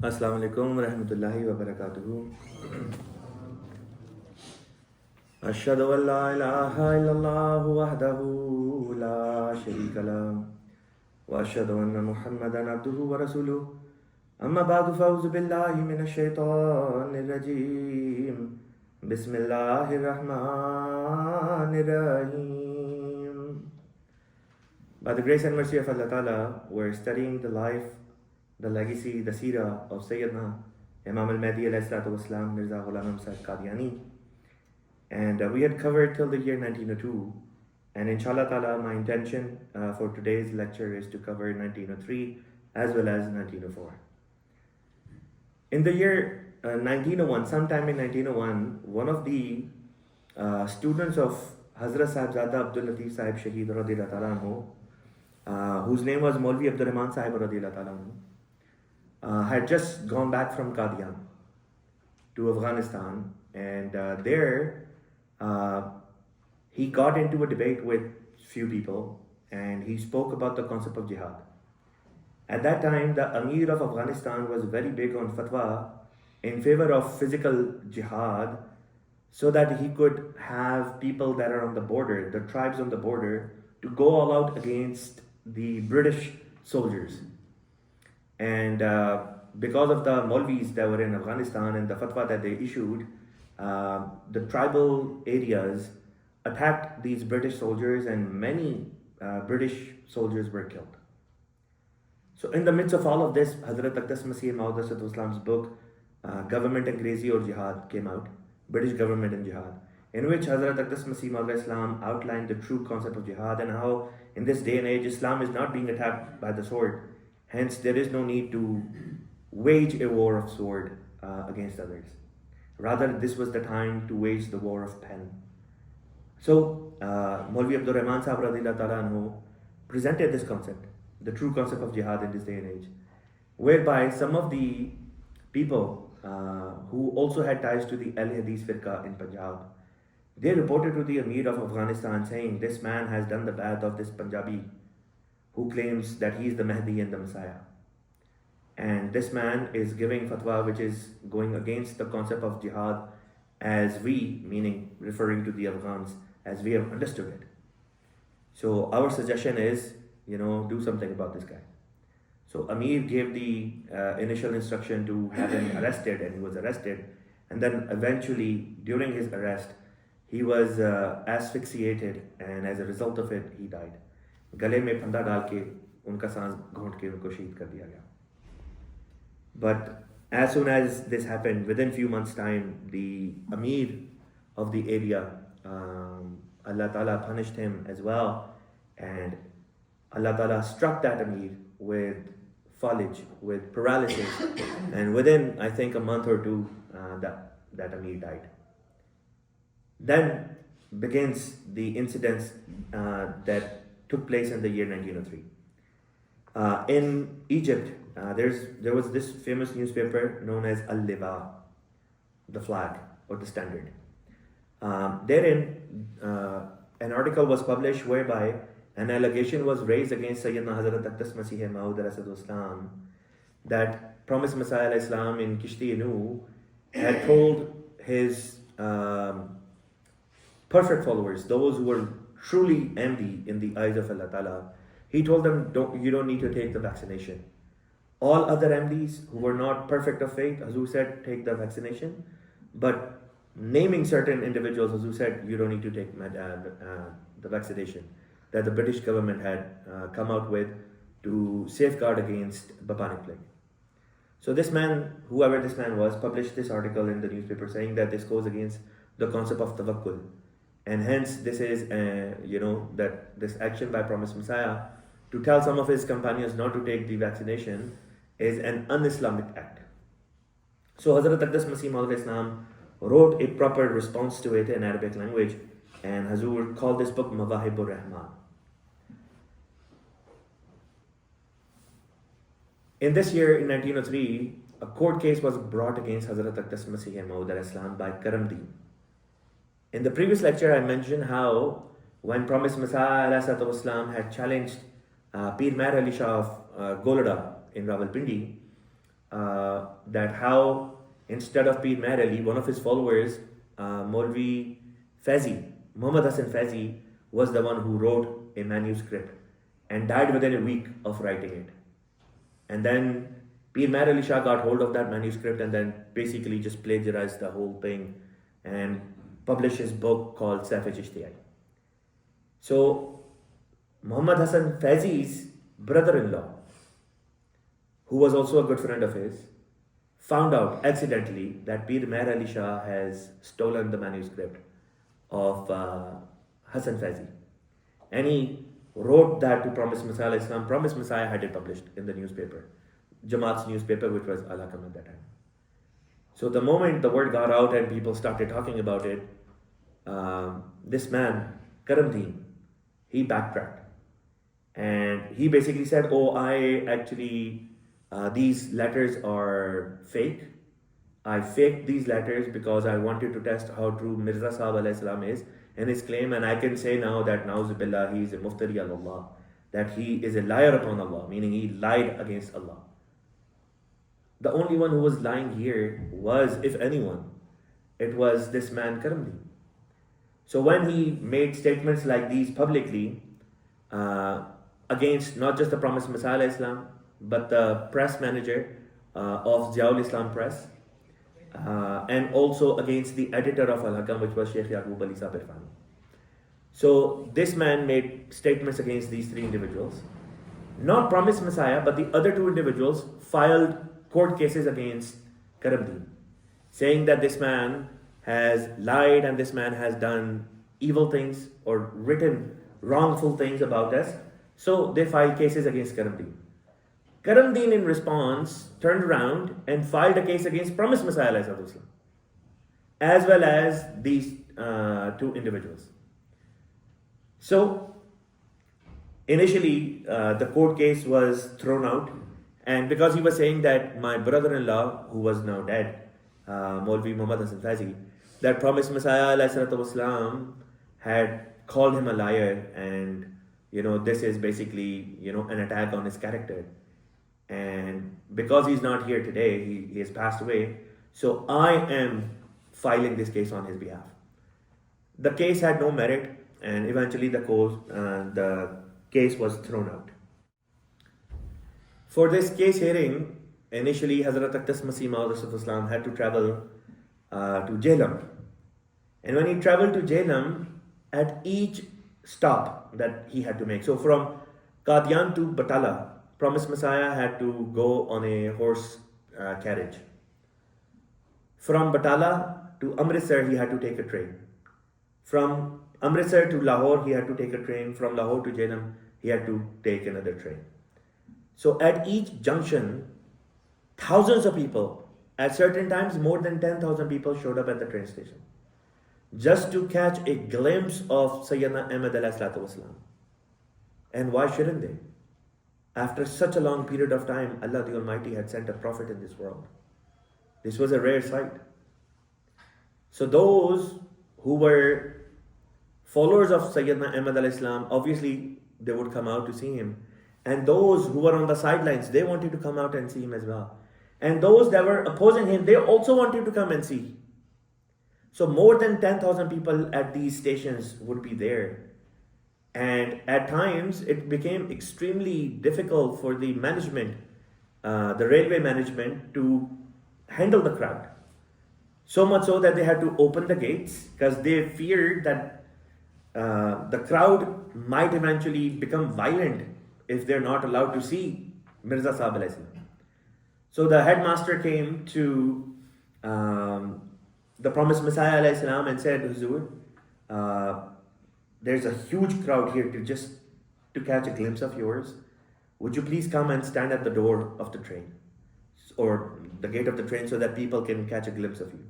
Assalamu alaikum wa rahmatullahi wa barakatuhu. Ashhadu an la ilaha illallah wahdahu la sharika lah wa ashhadu anna Muhammadan abduhu wa rasuluh. Amma ba'du fa'udhu billahi minash shaitanir rajim. Bismillahir rahmanir rahim. By the grace and mercy of Allah Ta'ala, we're studying the life, the legacy, the seerah of Syedna Imam al-Mahdi alayhi wassalam, Mirza Ghulam Ahmad Qadiani. And we had covered till the year 1902. And inshallah ta'ala, my intention for today's lecture is to cover 1903 as well as 1904. In the year 1901, sometime in 1901, one of the students of Hazrat Shahzada Abdul Latif Sahib Shaheed radiyallahu ta'ala anhu, whose name was Maulvi Abur Rahman Sahib radiyallahu ta'ala anhu, had just gone back from Qadian to Afghanistan, and there he got into a debate with few people, and he spoke about the concept of jihad. At that time, the Amir of Afghanistan was very big on fatwa in favor of physical jihad, so that he could have people that are on the border, the tribes on the border, to go all out against the British soldiers. And because of the Maulvis that were in Afghanistan and the fatwa that they issued, the tribal areas attacked these British soldiers, and many British soldiers were killed. So in the midst of all of this, Hazrat Mawāhibur book, Government Angrezi or Jihad, came out, British Government and Jihad, in which Hazrat outlined the true concept of jihad and how in this day and age Islam is not being attacked by the sword. Hence, there is no need to wage a war of sword against others. Rather, this was the time to wage the war of pen. So, Maulvi Abdul Rahman Sahib radiyallahu ta'ala anhu presented this concept, the true concept of jihad in this day and age, whereby some of the people who also had ties to the Al Hadith Firqa in Punjab, they reported to the Amir of Afghanistan saying, this man has done the bad of this Punjabi who claims that he is the Mahdi and the Messiah. And this man is giving fatwa which is going against the concept of jihad as we, meaning referring to the Afghans, as we have understood it. So our suggestion is, do something about this guy. So Amir gave the initial instruction to have him arrested, and he was arrested. And then eventually, during his arrest, he was asphyxiated, and as a result of it, he died. गले में फंदा डाल के उनका सांस घोंट के उनको शहीद कर दिया गया. But as soon as this happened, within few months' time, the Amir of the area, Allah Ta'ala punished him as well, and Allah Ta'ala struck that Amir with foliage, with paralysis, and within, I think, a month or two, that Amir died. Then begins the incidents that took place in the year 1903. In Egypt, there was this famous newspaper known as Al-Liwa, the flag or the standard. Therein, an article was published whereby an allegation was raised against Sayyidna Hazrat Masih Maud that Promised Messiah Islam in Kishti had told his perfect followers, those who were truly Ahmadi in the eyes of Allah Ta'ala, he told them, you don't need to take the vaccination. All other Ahmadis who were not perfect of faith, Hazur said, take the vaccination. But naming certain individuals, Hazur said, you don't need to take the vaccination that the British government had come out with to safeguard against bubonic plague. So this man, whoever this man was, published this article in the newspaper saying that this goes against the concept of tawakkul. And hence, this is, that this action by Promised Messiah to tell some of his companions not to take the vaccination is an un-Islamic act. So Hazrat Masih Maud wrote a proper response to it in Arabic language, and Hazur called this book Mawāhibur Rahman. In this year, in 1903, a court case was brought against Hazrat Masih Maud by Karam Din. In the previous lecture, I mentioned how when Promised Messiah had challenged Pir Meher Ali Shah of Golada in Rawalpindi, that how instead of Pir Meher Ali, one of his followers, Maulvi Faizi, Muhammad Hassan Faizi, was the one who wrote a manuscript and died within a week of writing it. And then Pir Meher Ali Shah got hold of that manuscript and then basically just plagiarized the whole thing and published his book called Saif-e-Ishtiyai. So Muhammad Hassan Faizi's brother-in-law, who was also a good friend of his, found out accidentally that Pir Meher Ali Shah has stolen the manuscript of Hassan Faizi. And he wrote that to Promised Messiah Islam. Promised Messiah had it published in the newspaper, Jamaat's newspaper, which was Al-Hakam at that time. So the moment the word got out and people started talking about it, this man, Karam Din, he backtracked. And he basically said, oh, I actually, these letters are fake. I faked these letters because I wanted to test how true Mirza Sahib alayhi salam is in his claim. And I can say now that Na'uzubillah, he is a muftari ala Allah, that he is a liar upon Allah, meaning he lied against Allah. The only one who was lying here was, if anyone, it was this man Karam Din. So when he made statements like these publicly, against not just the Promised Messiah Islam, but the press manager of Ziaul Islam Press, and also against the editor of Al-Hakam, which was Sheikh Yaqub Ali Sabir Fani. So this man made statements against these three individuals. Not Promised Messiah, but the other two individuals filed court cases against Karam Din, saying that this man has lied and this man has done evil things or written wrongful things about us. So they filed cases against Karam Din. Karam Din in response turned around and filed a case against Promised Messiah as well as these two individuals. So initially the court case was thrown out, and because he was saying that my brother-in-law, who was now dead, Maulvi Muhammad Hassan Faizi, that Promised Messiah had called him a liar, and this is basically an attack on his character. And because he's not here today, he has passed away, so I am filing this case on his behalf. The case had no merit, and eventually the case was thrown out. For this case hearing, initially Hazrat Aqdas Masih Maud had to travel to Jhelum. And when he traveled to Jhelum, at each stop that he had to make, so from Qadian to Batala, Promised Messiah had to go on a horse carriage. From Batala to Amritsar, he had to take a train. From Amritsar to Lahore, he had to take a train. From Lahore to Jhelum, he had to take another train. So at each junction, thousands of people, at certain times more than 10,000 people showed up at the train station just to catch a glimpse of Syedna Ahmad alayhi salatu wasalam. And why shouldn't they? After such a long period of time, Allah the Almighty had sent a prophet in this world. This was a rare sight. So those who were followers of Syedna Ahmad alayhi salam, obviously they would come out to see him. And those who were on the sidelines, they wanted to come out and see him as well. And those that were opposing him, they also wanted to come and see. So more than 10,000 people at these stations would be there. And at times, it became extremely difficult for the management, the railway management, to handle the crowd. So much so that they had to open the gates because they feared that the crowd might eventually become violent if they're not allowed to see Mirza Sahib alayhi salam. So the headmaster came to the Promised Messiah alayhi salam and said, Huzur, there's a huge crowd here to catch a glimpse of yours. Would you please come and stand at the door of the train or the gate of the train so that people can catch a glimpse of you?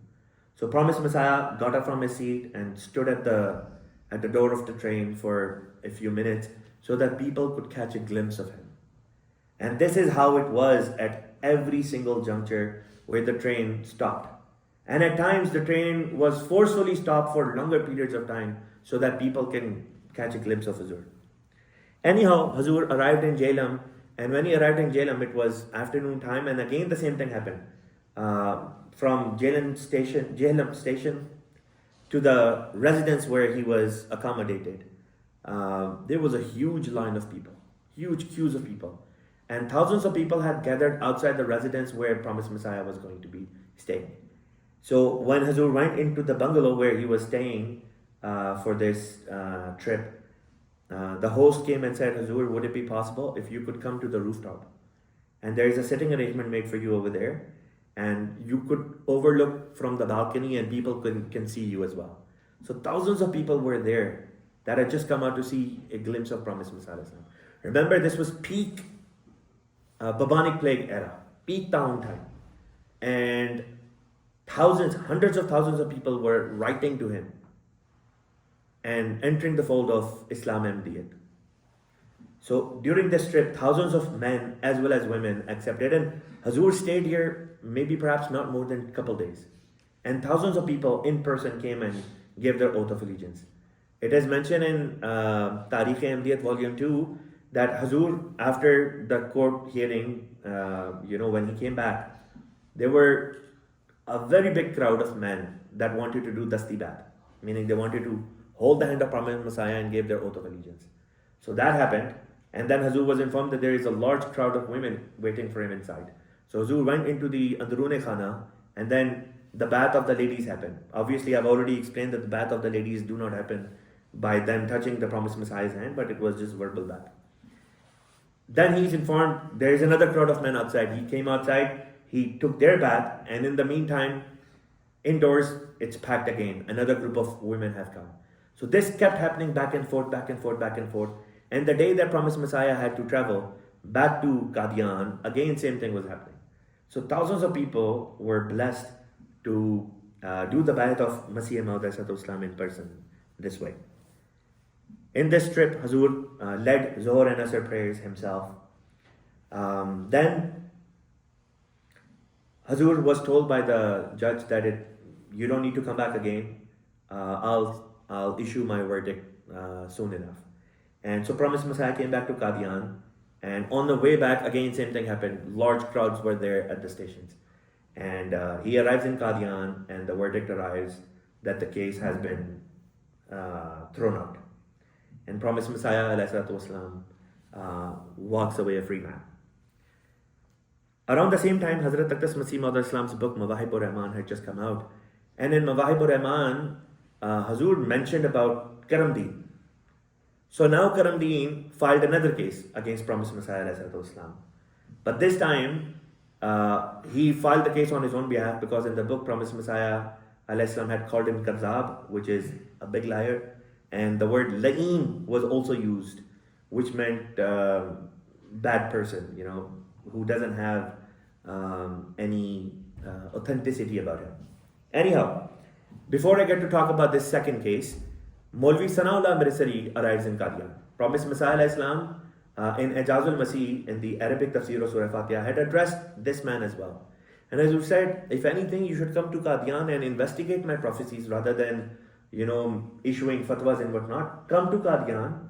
So Promised Messiah got up from his seat and stood at the door of the train for a few minutes so that people could catch a glimpse of him. And this is how it was at every single juncture where the train stopped. And at times the train was forcefully stopped for longer periods of time so that people can catch a glimpse of Hazur. Anyhow, Hazur arrived in Jhelum, And when he arrived in Jhelum, it was afternoon time, and again the same thing happened. From Jhelum station to the residence where he was accommodated, there was a huge line of people, huge queues of people. And thousands of people had gathered outside the residence where Promised Messiah was going to be staying. So when Hazur went into the bungalow where he was staying for this trip, the host came and said, Hazur, would it be possible if you could come to the rooftop? And there is a sitting arrangement made for you over there. And you could overlook from the balcony and people can see you as well. So thousands of people were there that had just come out to see a glimpse of Promised Messiah. Remember, this was peak bubonic plague era, peak town time. And thousands, hundreds of thousands of people were writing to him and entering the fold of Islam Ahmadiyyat. So during this trip, thousands of men as well as women accepted, and Hazur stayed here maybe perhaps not more than a couple days. And thousands of people in person came and gave their oath of allegiance. It is mentioned in Tarikh Ahmadiyyat Volume 2 that Hazur, after the court hearing, when he came back, there were a very big crowd of men that wanted to do Dastibat, meaning they wanted to hold the hand of Promised Messiah and gave their oath of allegiance. So that happened, and then Hazur was informed that there is a large crowd of women waiting for him inside. So Hazur went into the Andrune Khana, and then the bath of the ladies happened. Obviously, I've already explained that the bath of the ladies do not happen by them touching the Promised Messiah's hand, but it was just verbal bath. Then he's informed there is another crowd of men outside. He came outside, he took their bath, and in the meantime, indoors, it's packed again. Another group of women have come. So this kept happening back and forth, back and forth, back and forth. And the day that Promised Messiah had to travel back to Qadian, again, same thing was happening. So thousands of people were blessed to do the bayat of Masih Maud in person this way. In this trip, Hazur led Zohar and Asr prayers himself. Then Hazur was told by the judge that you don't need to come back again. I'll issue my verdict soon enough. And so Promised Messiah came back to Qadian, and on the way back, again, same thing happened. Large crowds were there at the stations. And he arrives in Qadian, and the verdict arrives that the case has been thrown out. And Promised Messiah والسلام, walks away a free man. Around the same time, Hazrat Aqdas Masih Maud Islam's book Mawāhibur Rahman had just come out. And in Mawāhibur Rahman, Hazur mentioned about Karam Din. So now Karam Din filed another case against Promised Messiah والسلام. But this time, he filed the case on his own behalf because in the book Promised Messiah والسلام had called him Kadzab, which is a big liar. And the word La'im was also used, which meant bad person, who doesn't have any authenticity about him. Anyhow, before I get to talk about this second case, Maulvi Sanaullah Amritsari arrives in Qadian. Promised Messiah Islam in Ijazul Masih in the Arabic tafsir of Surah Fatiha had addressed this man as well. And as we said, if anything, you should come to Qadian and investigate my prophecies rather than issuing fatwas and whatnot. Come to Qadian,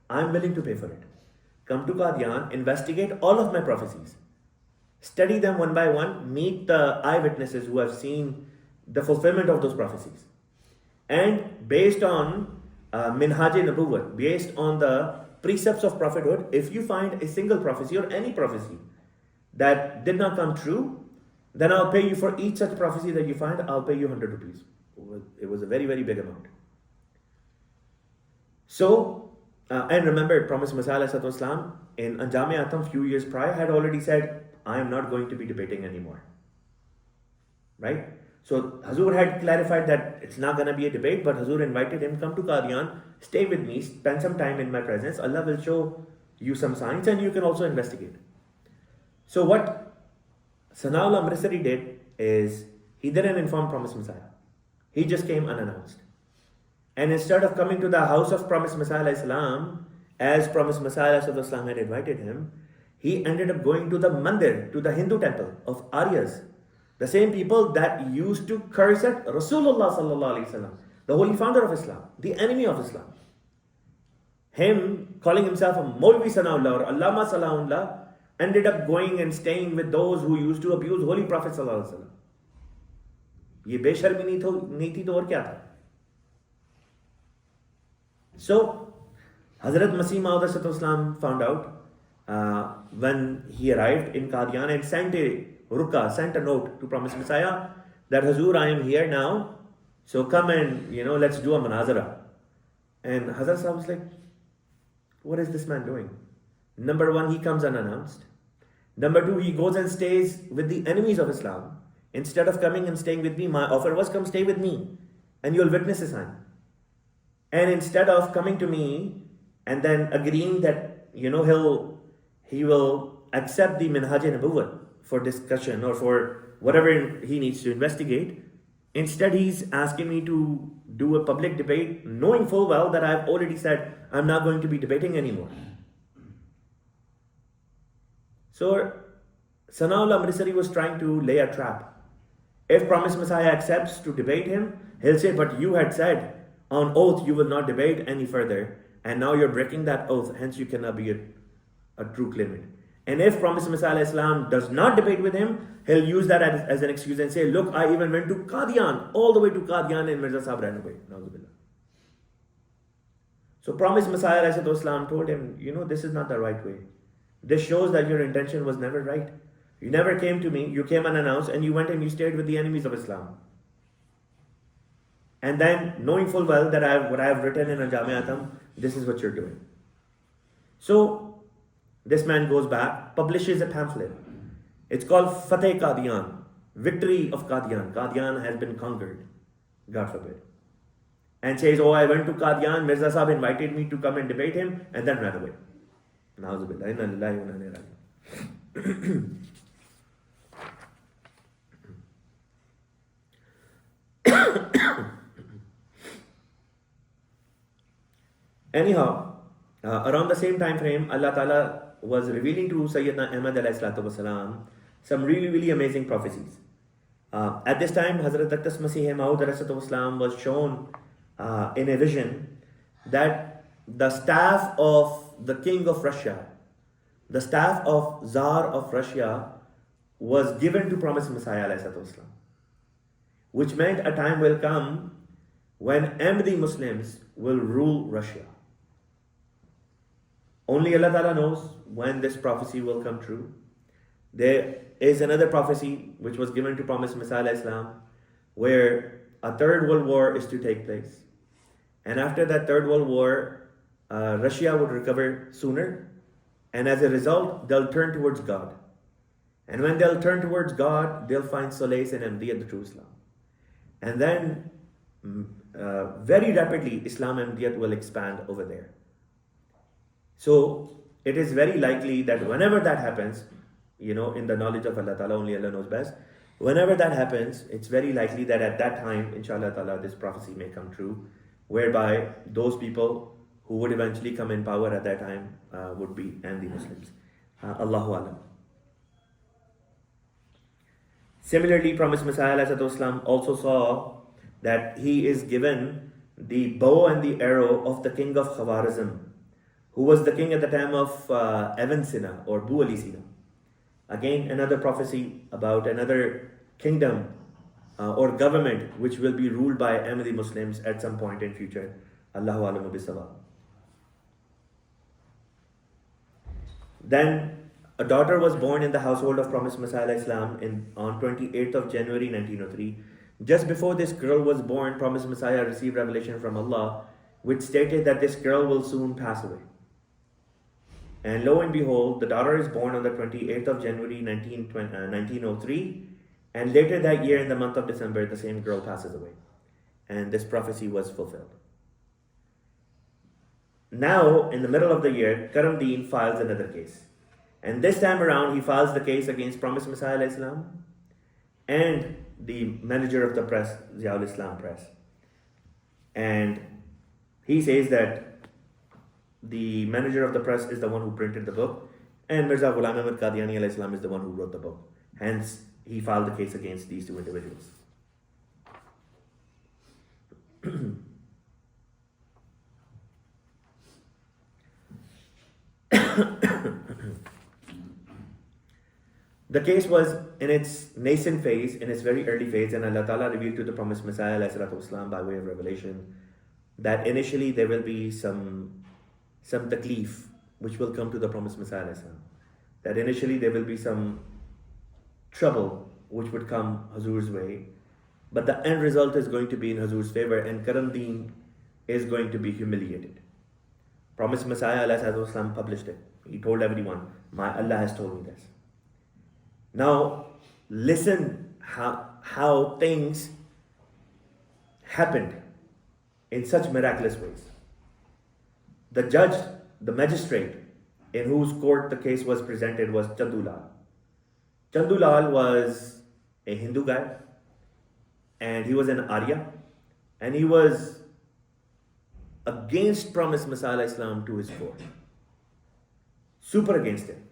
I'm willing to pay for it. Come to Qadian, investigate all of my prophecies. Study them one by one, meet the eyewitnesses who have seen the fulfillment of those prophecies. And based on Minhaj-e-Nabuwwat, based on the precepts of prophethood, if you find a single prophecy or any prophecy that did not come true, then I'll pay you for each such prophecy that you find, I'll pay you 100 rupees. It was a very, very big amount. So, and remember, Promised Messiah ﷺ in Anjam-e Atam few years prior had already said, I am not going to be debating anymore. Right? So Hazur had clarified that it's not going to be a debate, but Hazur invited him, come to Qadian, stay with me, spend some time in my presence. Allah will show you some signs and you can also investigate. So what Sanaullah Amritsari did is, he didn't inform Promised Messiah. He just came unannounced. And instead of coming to the house of Promised Messiah Islam, as Promised Messiah Islam had invited him, he ended up going to the mandir, to the Hindu temple of Aryas. The same people that used to curse at Rasulullah sallallahu alaihi wasallam, the holy founder of Islam, the enemy of Islam. Him calling himself a Maulvi Sanaullah or Allama Sanaullah ended up going and staying with those who used to abuse Holy Prophet sallallahu alaihi wasallam. ये बेशर्मी नहीं थी तो और क्या था? So Hazrat Masih Maud found out when he arrived in Qadian and sent a note to Promised Messiah that Hazur, I am here now, so come and let's do a manazara. And Hazrat Sahib was like, what is this man doing? Number one, he comes unannounced. Number two, he goes and stays with the enemies of Islam. Instead of coming and staying with me, my offer was, come stay with me and you'll witness a sign. And instead of coming to me and then agreeing that he will accept the minhaj-e-nubuwwat for discussion or for whatever he needs to investigate, instead he's asking me to do a public debate, knowing full well that I've already said I'm not going to be debating anymore. So Sanaullah Amritsari was trying to lay a trap. If Promised Messiah accepts to debate him, he'll say, but you had said on oath you will not debate any further, and now you're breaking that oath, hence you cannot be a true claimant. And if Promised Messiah Islam does not debate with him, he'll use that as an excuse and say, look, I even went to Qadian, all the way to Qadian, and Mirza Sahib ran away. So Promised Messiah Islam told him, this is not the right way. This shows that your intention was never right. You never came to me, you came unannounced, and you went and you stayed with the enemies of Islam. And then, knowing full well that what I have written in Jamiatam, this is what you're doing. So, this man goes back, publishes a pamphlet. It's called Fateh Qadian, Victory of Qadian. Qadian has been conquered, God forbid. And says, I went to Qadian, Mirza Sahib invited me to come and debate him, and then ran away. Na'uzubillah, inna lillahi wa inna ilaihi raji'un. Anyhow, around the same time frame, Allah Ta'ala was revealing to Sayyidna Ahmad ﷺ some really, really amazing prophecies. At this time, Hazrat Masih Maud was shown in a vision that the staff of the king of Russia, the staff of Tsar of Russia, was given to Promised Messiah ﷺ, which meant a time will come when Ahmadi Muslims will rule Russia. Only Allah Ta'ala knows when this prophecy will come true. There is another prophecy which was given to Promised Messiah Islam, where a third world war is to take place. And after that third world war, Russia would recover sooner. And as a result, they'll turn towards God. And when they'll turn towards God, they'll find solace and Ahmadiyya, the true Islam. And then, very rapidly, Islam and Ahmadiyya will expand over there. So, it is very likely that whenever that happens, in the knowledge of Allah Ta'ala, only Allah knows best, whenever that happens, it's very likely that at that time, inshallah Ta'ala, this prophecy may come true, whereby those people who would eventually come in power at that time would be Ahmadi Muslims. Allahu Alam. Similarly, Promised Messiah ﷺ also saw that he is given the bow and the arrow of the king of Khawarizm, who was the king at the time of Ibn Sina or Bu Ali Sina. Again, another prophecy about another kingdom or government which will be ruled by Ahmadi Muslims at some point in future. Allahu Alamu Bisawab. Then a daughter was born in the household of Promised Messiah Islam on 28th of January 1903. Just before this girl was born, Promised Messiah received revelation from Allah, which stated that this girl will soon pass away. And lo and behold, the daughter is born on the 28th of January 1903, and later that year in the month of December, the same girl passes away. And this prophecy was fulfilled. Now, in the middle of the year, Karam Din files another case. And this time around, he files the case against Promised Messiah Islam and the manager of the press, Ziaul Islam Press. And he says that the manager of the press is the one who printed the book, and Mirza Ghulam Ahmad Qadiani alayhi salam is the one who wrote the book. Hence, he filed the case against these two individuals. The case was in its nascent phase, in its very early phase, and Allah Ta'ala revealed to the promised Messiah ﷺ by way of revelation that initially there will be some taklif which will come to the promised Messiah ﷺ. That initially there will be some trouble which would come Hazur's way, but the end result is going to be in Hazur's favor, and Karam Din is going to be humiliated. Promised Messiah ﷺ published it. He told everyone, my Allah has told me this. Now listen how things happened in such miraculous ways. The judge, the magistrate in whose court the case was presented was Chandulal. Chandulal was a Hindu guy, and he was an Arya, and he was against promised Messiah Islam to his court. Super against him.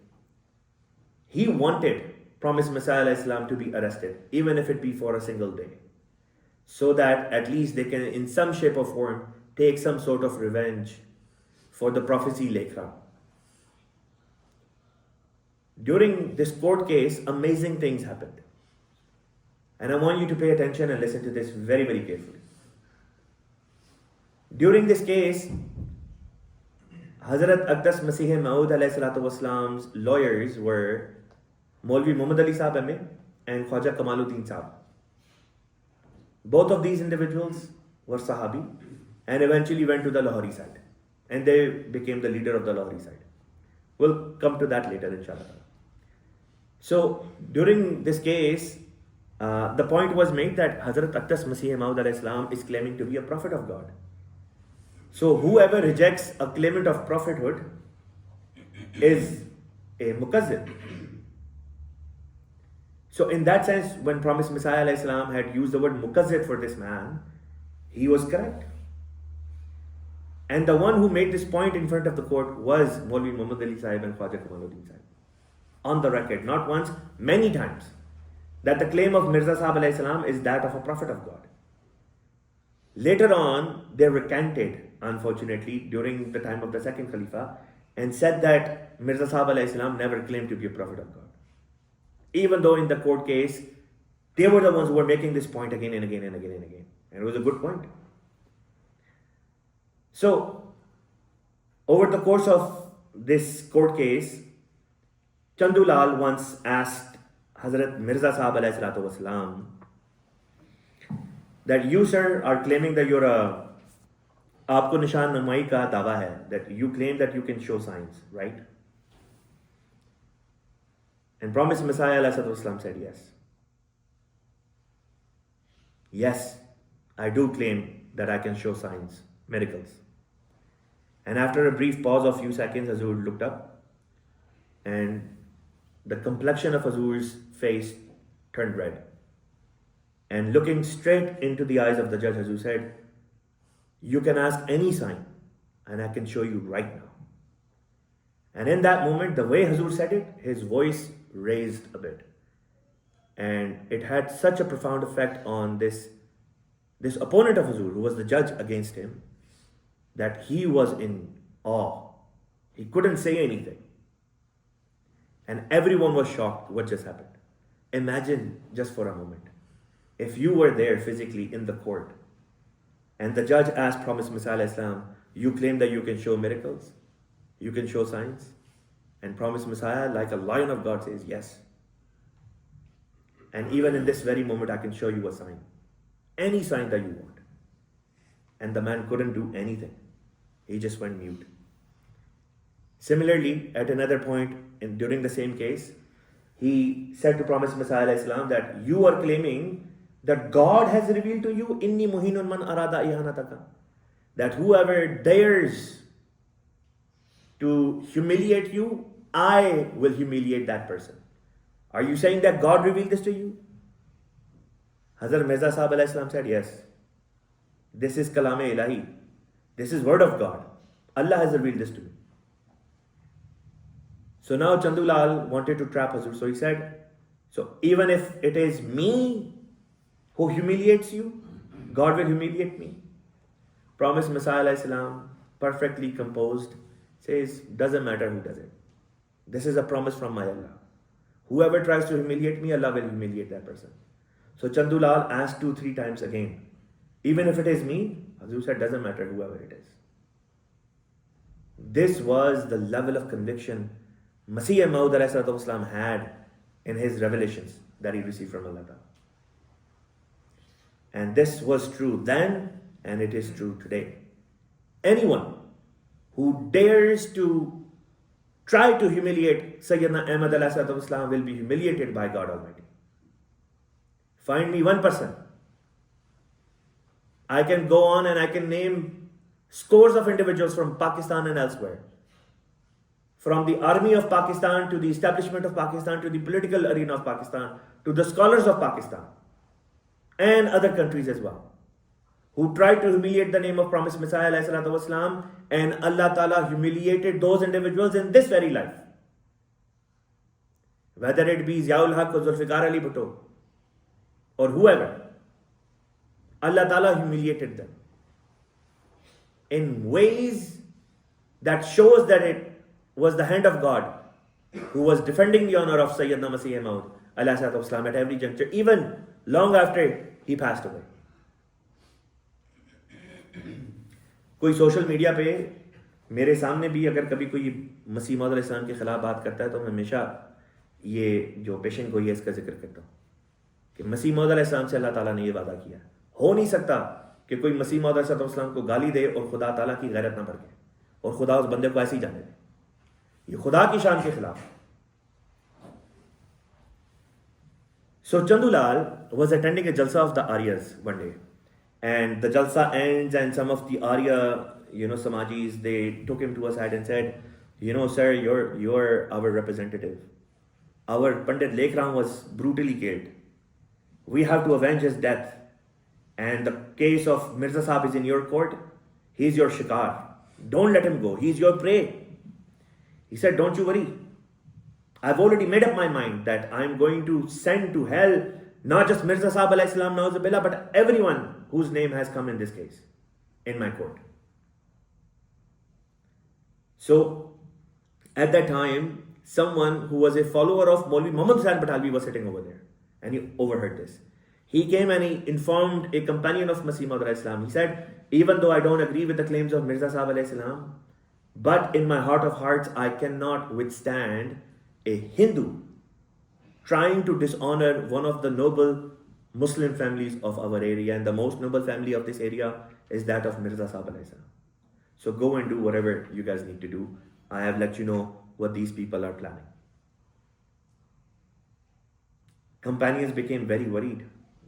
He wanted promised Messiah Islam to be arrested, even if it be for a single day, so that at least they can in some shape or form take some sort of revenge for the prophecy Lekha. During this court case, amazing things happened. And I want you to pay attention and listen to this very, very carefully. During this case, Hazrat Aqdas Masih Maud Wasalam's lawyers were Maulvi Muhammad Ali Sahib MA and Khwaja Kamaluddin Sahib. Both of these individuals were Sahabi and eventually went to the Lahori side. And they became the leader of the Lahori side. We'll come to that later, inshallah. So, during this case, the point was made that Hazrat Aqdas Masih Maud Islam is claiming to be a prophet of God. So, whoever rejects a claimant of prophethood is a mukazzib. So, in that sense, when promised Messiah Islam had used the word mukazzib for this man, he was correct. And the one who made this point in front of the court was Maulvi Muhammad Ali Sahib and Khwaja Kamaluddin Sahib. On the record, not once, many times, that the claim of Mirza Sahib alayhi salam is that of a prophet of God. Later on, they recanted, unfortunately, during the time of the second Khalifa, and said that Mirza Sahib alayhi salam never claimed to be a prophet of God. Even though in the court case, they were the ones who were making this point again and again and again and again. And it was a good point. So, over the course of this court case, Chandulal once asked Hazrat Mirza Sahib alayhi salatu wasalam that you, sir, are claiming that you're a aapko nishan namai ka dawa hai, that you claim that you can show signs, right? And promised Messiah alayhi salatu wasalam said yes. Yes, I do claim that I can show signs, miracles. And after a brief pause of few seconds, Hazur looked up, and the complexion of Hazur's face turned red. And looking straight into the eyes of the judge, Hazur said, you can ask any sign, and I can show you right now. And in that moment, the way Hazur said it, his voice raised a bit. And it had such a profound effect on this opponent of Hazur, who was the judge against him, that he was in awe. He couldn't say anything. And everyone was shocked what just happened. Imagine just for a moment, if you were there physically in the court, and the judge asked promised Messiah Islam, you claim that you can show miracles, you can show signs, and promised Messiah, like a lion of God, says yes. And even in this very moment, I can show you a sign. Any sign that you want. And the man couldn't do anything. He just went mute. Similarly, at another point during the same case, he said to promised Messiah Islam that you are claiming that God has revealed to you, Inni muhinun man arada ihanataka, that whoever dares to humiliate you, I will humiliate that person. Are you saying that God revealed this to you? Hazrat Mirza Sahib alayhi salam said, yes. This is Kalam-e Ilahi. This is word of God. Allah has revealed this to me. So now Chandulal wanted to trap Hazur. So he said, so even if it is me who humiliates you, God will humiliate me. Promised Messiah alayhi salam, perfectly composed, says, doesn't matter who does it. This is a promise from my Allah. whoever tries to humiliate me, Allah will humiliate that person. So Chandulal asked 2-3 times again, even if it is me, Hazur said, doesn't matter whoever it is. This was the level of conviction Masih Maud had in his revelations that he received from Allah. And this was true then, and it is true today. Anyone who dares to try to humiliate Sayyidina Ahmad will be humiliated by God Almighty. Find me one person. I can go on and I can name scores of individuals from Pakistan and elsewhere. From the army of Pakistan to the establishment of Pakistan to the political arena of Pakistan to the scholars of Pakistan and other countries as well, who tried to humiliate the name of promised Messiah والسلام, and Allah Ta'ala humiliated those individuals in this very life. Whether it be Ziaul Haq or Zulfikar Ali Bhutto or whoever, Allah Ta'ala humiliated them in ways that shows that it was the hand of God who was defending the honor of Sayyidna Masih Maud at every juncture, even long after he passed away. कोई social media पे मेरे सामने भी अगर कभी कोई मसीह मौद अलैहिस्सलाम के खिलाफ बात करता है तो मैं हमेशा ये जो पेशेंट गोई है इसका जिक्र करता हूँ कि मसीह मौद अलैहिस्सलाम से अल्लाह ताला ने ये वादा किया, हो नहीं सकता कि कोई मसीह मौद अलैहिस्सलाम को गाली दे और खुदा ताला की गैरत ना बरके और खुदा उस बंदे को ऐसे ही जाने दे। ये खुदा की शान के खिलाफ। So Chandulal was attending a jalsa of the Aryas one day, and the jalsa ends and some of the Arya, Samajis, they took him to a side and said, sir, you're our representative. Our Pandit Lekram was brutally killed. We have to avenge his death. And the case of Mirza Sahib is in your court. He's your shikar. Don't let him go. He's your prey. He said, don't you worry. I've already made up my mind that I'm going to send to hell not just Mirza Sahib alayhi salam, na'uzubillah, but everyone whose name has come in this case, in my court. So, at that time, someone who was a follower of Maulvi Muhammad Batalvi was sitting over there, and he overheard this. He came and he informed a companion of Masih Maud alayhi salam. He said, even though I don't agree with the claims of Mirza Sahib alayhi salam, but in my heart of hearts, I cannot withstand a Hindu trying to dishonor one of the noble Muslim families of our area, and the most noble family of this area is that of Mirza Sahib alayhi salam. So go and do whatever you guys need to do. I have let you know what these people are planning. Companions became very worried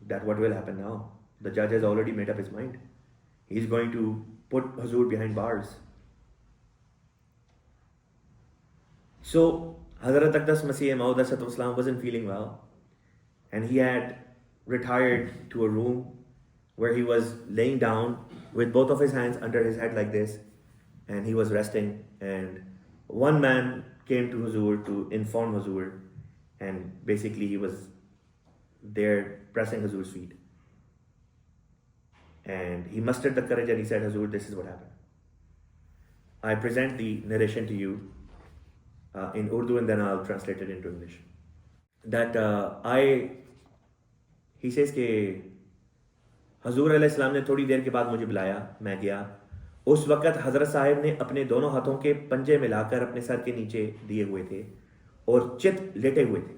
that what will happen now. The judge has already made up his mind. He's going to put Hazur behind bars. So Hazrat Aqdas Masih Maud wasn't feeling well, and he had retired to a room where he was laying down with both of his hands under his head like this, and he was resting. And one man came to Hazur to inform Hazur, and basically he was there pressing Hazur's feet. And he mustered the courage and he said, Hazur, this is what happened. I present the narration to you in Urdu, and then I'll translate it into English. That he says कि हजूर अलैहिस्सलाम ने थोड़ी देर के बाद मुझे बुलाया, मैं गया। उस वक़्त हज़रत साहिब ने अपने दोनों हाथों के पंजे मिलाकर अपने सर के नीचे दिए हुए थे और चित लेटे हुए थे।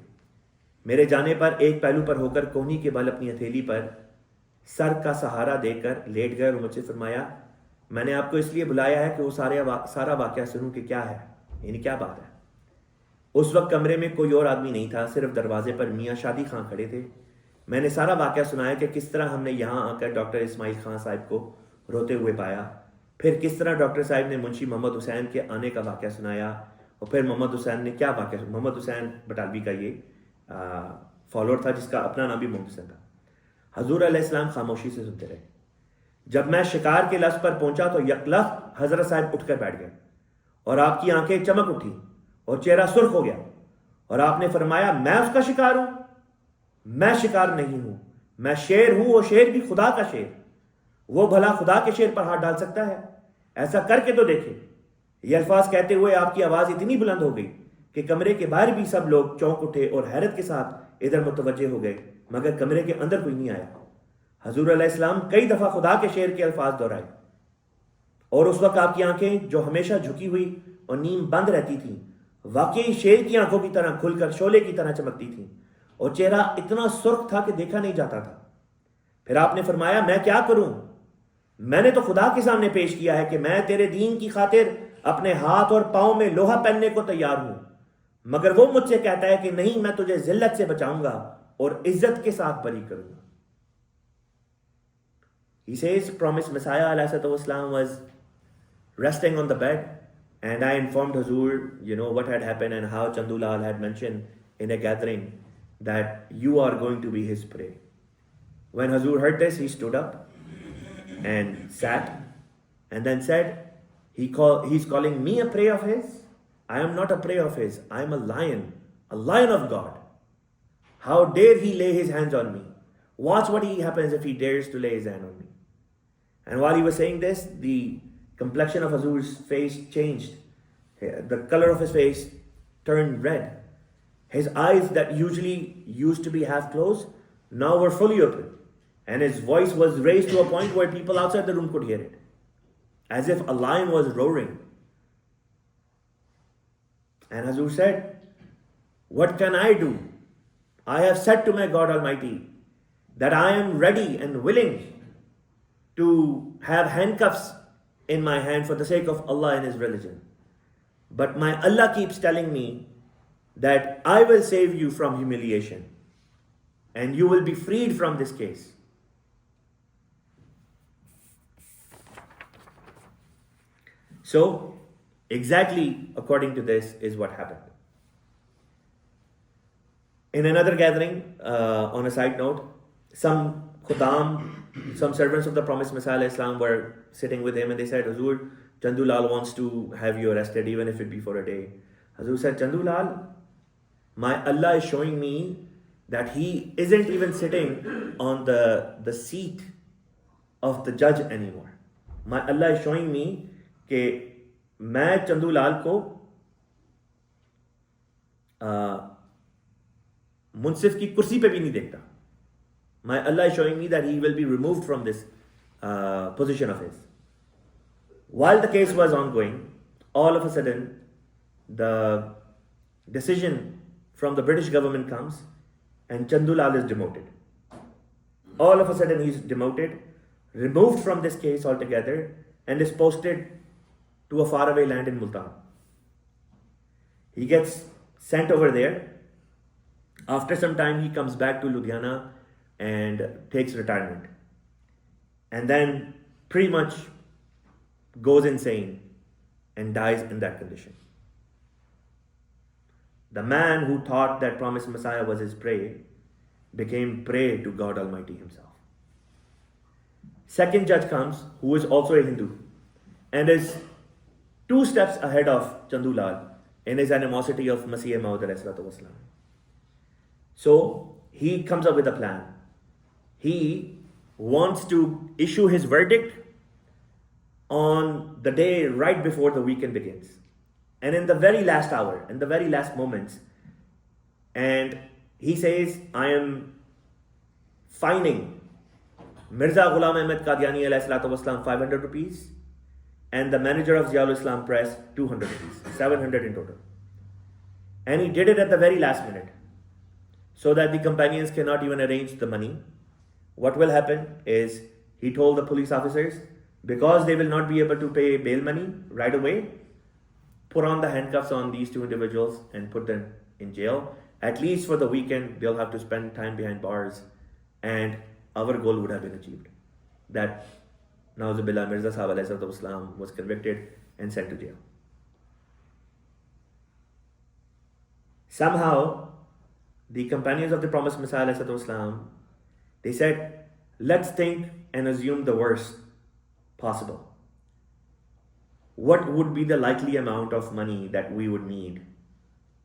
मेरे जाने पर एक पहलू पर होकर कोहनी के बल अपनी हथेली पर सर का सहारा देकर लेट गए और मुझसे फरमाया, मैंने आपको इसलिए बुलाया है कि वो सारा वाक़या सुनूं कि क्या है, यानी क्या बात है। उस वक्त कमरे में कोई और आदमी नहीं था, सिर्फ दरवाजे पर मियाँ शादी खां खड़े थे। मैंने सारा वाक़या सुनाया कि किस तरह हमने यहाँ आकर डॉक्टर इस्माइल खां साहब को रोते हुए पाया, फिर किस तरह डॉक्टर साहब ने मुंशी मोहम्मद हुसैन के आने का वाक़या सुनाया, और फिर मोहम्मद हुसैन ने क्या वाक़या, मोहम्मद हुसैन बटालवी का ये फॉलोअर था जिसका अपना नाम भी मोहम्मद हुसैन था। हजूर अलैहिस्सलाम खामोशी से सुनते रहे। जब मैं शिकार के लफ्ज़ पर पहुंचा तो यकलख्त हजरत साहब उठकर बैठ गए और आपकी आंखें चमक उठी और चेहरा सुर्ख हो गया, और आपने फरमाया, मैं उसका शिकार हूं? मैं शिकार नहीं हूं, मैं शेर हूं, वो शेर भी खुदा का शेर। वो भला खुदा के शेर पर हाथ डाल सकता है? ऐसा करके तो देखे। ये अल्फाज कहते हुए आपकी आवाज इतनी बुलंद हो गई کہ کمرے کے باہر بھی سب لوگ چونک اٹھے اور حیرت کے ساتھ ادھر متوجہ ہو گئے، مگر کمرے کے اندر کوئی نہیں آیا۔ حضور علیہ السلام کئی دفعہ خدا کے شعر کے الفاظ دہرائے، اور اس وقت آپ کی آنکھیں جو ہمیشہ جھکی ہوئی اور نیم بند رہتی تھیں، واقعی شیر کی آنکھوں کی طرح کھل کر شعلے کی طرح چمکتی تھیں، اور چہرہ اتنا سرخ تھا کہ دیکھا نہیں جاتا تھا۔ پھر آپ نے فرمایا، میں کیا کروں؟ میں نے تو خدا کے سامنے پیش کیا ہے کہ میں تیرے دین کی خاطر اپنے ہاتھ اور پاؤں میں لوہا پہننے کو تیار ہوں، مگر وہ مجھ سے کہتا ہے کہ نہیں، میں تجھے ذلت سے بچاؤں گا اور عزت کے ساتھ بری کروں گا۔ He says, promised Messiah ﷺ was resting on the bed, and I informed Hazur, what had happened and how Chandulal had mentioned in a gathering that you are going to be his prey. When Hazur heard this, he stood up and sat and then said, he's calling me a prey of his? I am not a prey of his. I am a lion of God. How dare he lay his hands on me? Watch what happens if he dares to lay his hand on me. And while he was saying this, the complexion of Hazur's face changed. The color of his face turned red. His eyes that usually used to be half closed now were fully open. And his voice was raised to a point where people outside the room could hear it, as if a lion was roaring. And Hazur said, what can I do? I have said to my God Almighty that I am ready and willing to have handcuffs in my hand for the sake of Allah and His religion. But my Allah keeps telling me that I will save you from humiliation and you will be freed from this case. So, exactly according to this is what happened. In another gathering, on a side note, some Khudam, some servants of the promised Messiah ﷺ were sitting with him, and they said, Hazur, Chandulal wants to have you arrested even if it be for a day. Hazur said, Chandulal, my Allah is showing me that he isn't even sitting on the seat of the judge anymore. My Allah is showing me کہ میں چندولال کو منصف کی کرسی پہ بھی نہیں دیکھتا. My Allah is showing me that he will be removed from this position of his. While the case was ongoing, all of a sudden the decision from the British government comes and Chandulal is demoted. All of a sudden he is demoted, removed from this case altogether, and is posted to a faraway land in Multan. He gets sent over there. After some time he comes back to Ludhiana and takes retirement, and then pretty much goes insane and dies in that condition. The man who thought that promised Messiah was his prey became prey to God Almighty himself. Second judge comes, who is also a Hindu and is 2 steps ahead of Chandulal in his animosity of Masih Maud alayhi salatu wasalam. So he comes up with a plan. He wants to issue his verdict on the day right before the weekend begins, and in the very last hour, in the very last moments, and he says, I am fining Mirza Ghulam Ahmad Qadiani alayhi salatu wasalam 500 rupees and the manager of Ziaul Islam Press 200 rupees, 700 in total. And he did it at the very last minute so that the companions cannot even arrange the money. What will happen is, he told the police officers, because they will not be able to pay bail money right away, put on the handcuffs on these 2 individuals and put them in jail. At least for the weekend, they'll have to spend time behind bars, and our goal would have been achieved. That Nauzubillah, Mirza Sahib alayhi salatu wasalam was convicted and sent to jail. Somehow, the companions of the promised Messiah alayhi salatu wasalam, they said, let's think and assume the worst possible. What would be the likely amount of money that we would need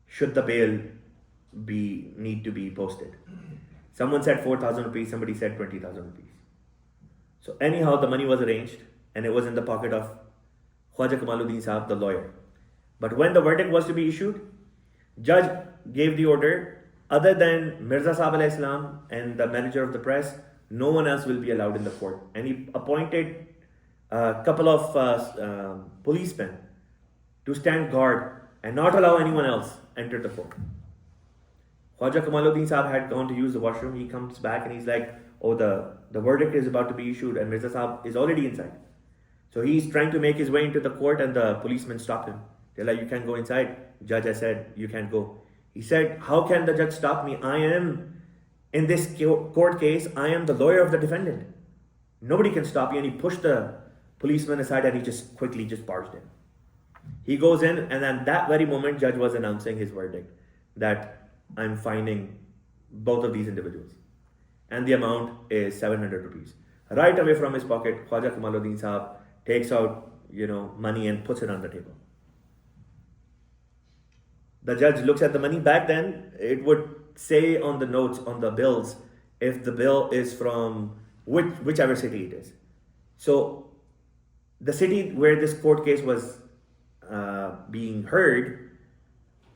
should the bail need to be posted? Someone said 4,000 rupees, somebody said 20,000 rupees. So anyhow, the money was arranged and it was in the pocket of Khwaja Kamaluddin Sahib, the lawyer. But when the verdict was to be issued, Judge gave the order, other than Mirza Sahib alayhi salam and the manager of the press, no one else will be allowed in the court. And he appointed a couple of policemen to stand guard and not allow anyone else enter the court. Khwaja Kamaluddin Sahib had gone to use the washroom. He comes back and he's like, oh, the verdict is about to be issued and Mirza Sahib is already inside. So he's trying to make his way into the court and the policemen stop him. They're like, you can't go inside. Judge, I said, you can't go. He said, how can the judge stop me? I am, in this court case, I am the lawyer of the defendant. Nobody can stop you. And he pushed the policeman aside and he just quickly barged in. He goes in, and then that very moment, judge was announcing his verdict that I'm fining both of these individuals. And the amount is 700 rupees. Right away from his pocket, Khwaja Kamaluddin Sahib takes out, money and puts it on the table. The judge looks at the money. Back then, it would say on the notes, on the bills, if the bill is from whichever city it is. So the city where this court case was being heard,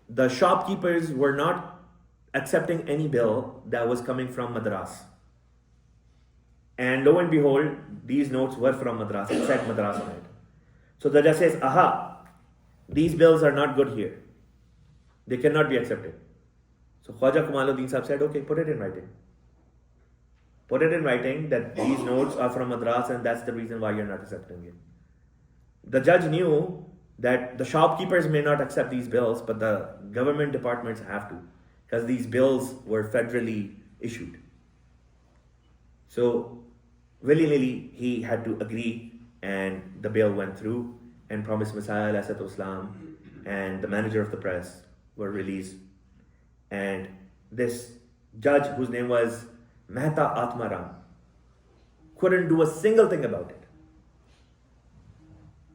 the shopkeepers were not accepting any bill that was coming from Madras. And lo and behold, these notes were from Madras. It said Madras on it. So the judge says, aha, these bills are not good here. They cannot be accepted. So Khwaja Kamaluddin Sahib said, okay, put it in writing. Put it in writing that these notes are from Madras and that's the reason why you're not accepting it. The judge knew that the shopkeepers may not accept these bills, but the government departments have to, because these bills were federally issued. So willy-nilly, he had to agree, and the bill went through, and Promised Messiah Islam and the manager of the press were released. And this judge, whose name was Mehta Atmaram, couldn't do a single thing about it.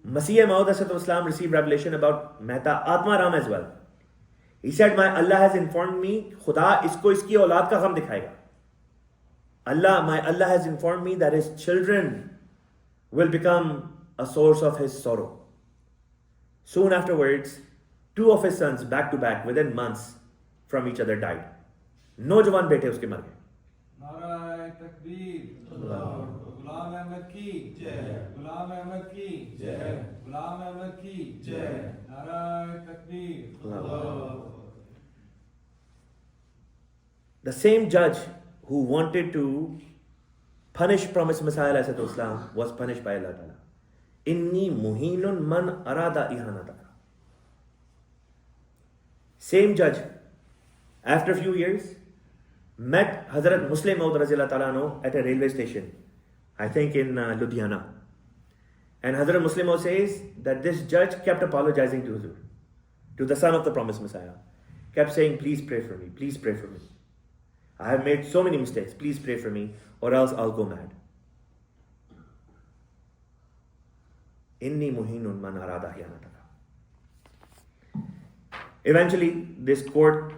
Masih Maud Islam received revelation about Mehta Atmaram as well. He said, my Allah has informed me, Khuda isko iski aulad ka gham dikhayega. My Allah has informed me that his children will become a source of his sorrow. Soon afterwards, two of his sons, back to back, within months from each other, died. Nojawan bete uske mar gaye. Nara takbir. Ghulam Ahmad ki jai. Ghulam Ahmad ki jai. Ghulam Ahmad ki jai. Nara takbir. The same judge who wanted to punish Promised Messiah Islam was punished by Allah Ta'ala. Inni muhinun man arada ihanataka. Same judge, after a few years, met Hazrat Muslim Maud at a railway station, I think in Ludhiana. And Hazrat Muslim Maud says that this judge kept apologizing to Hazur, to the son of the Promised Messiah. Kept saying, please pray for me, please pray for me. I have made so many mistakes, please pray for me, or else I'll go mad. Inni muhinun man arada hiyanataka. Eventually, this court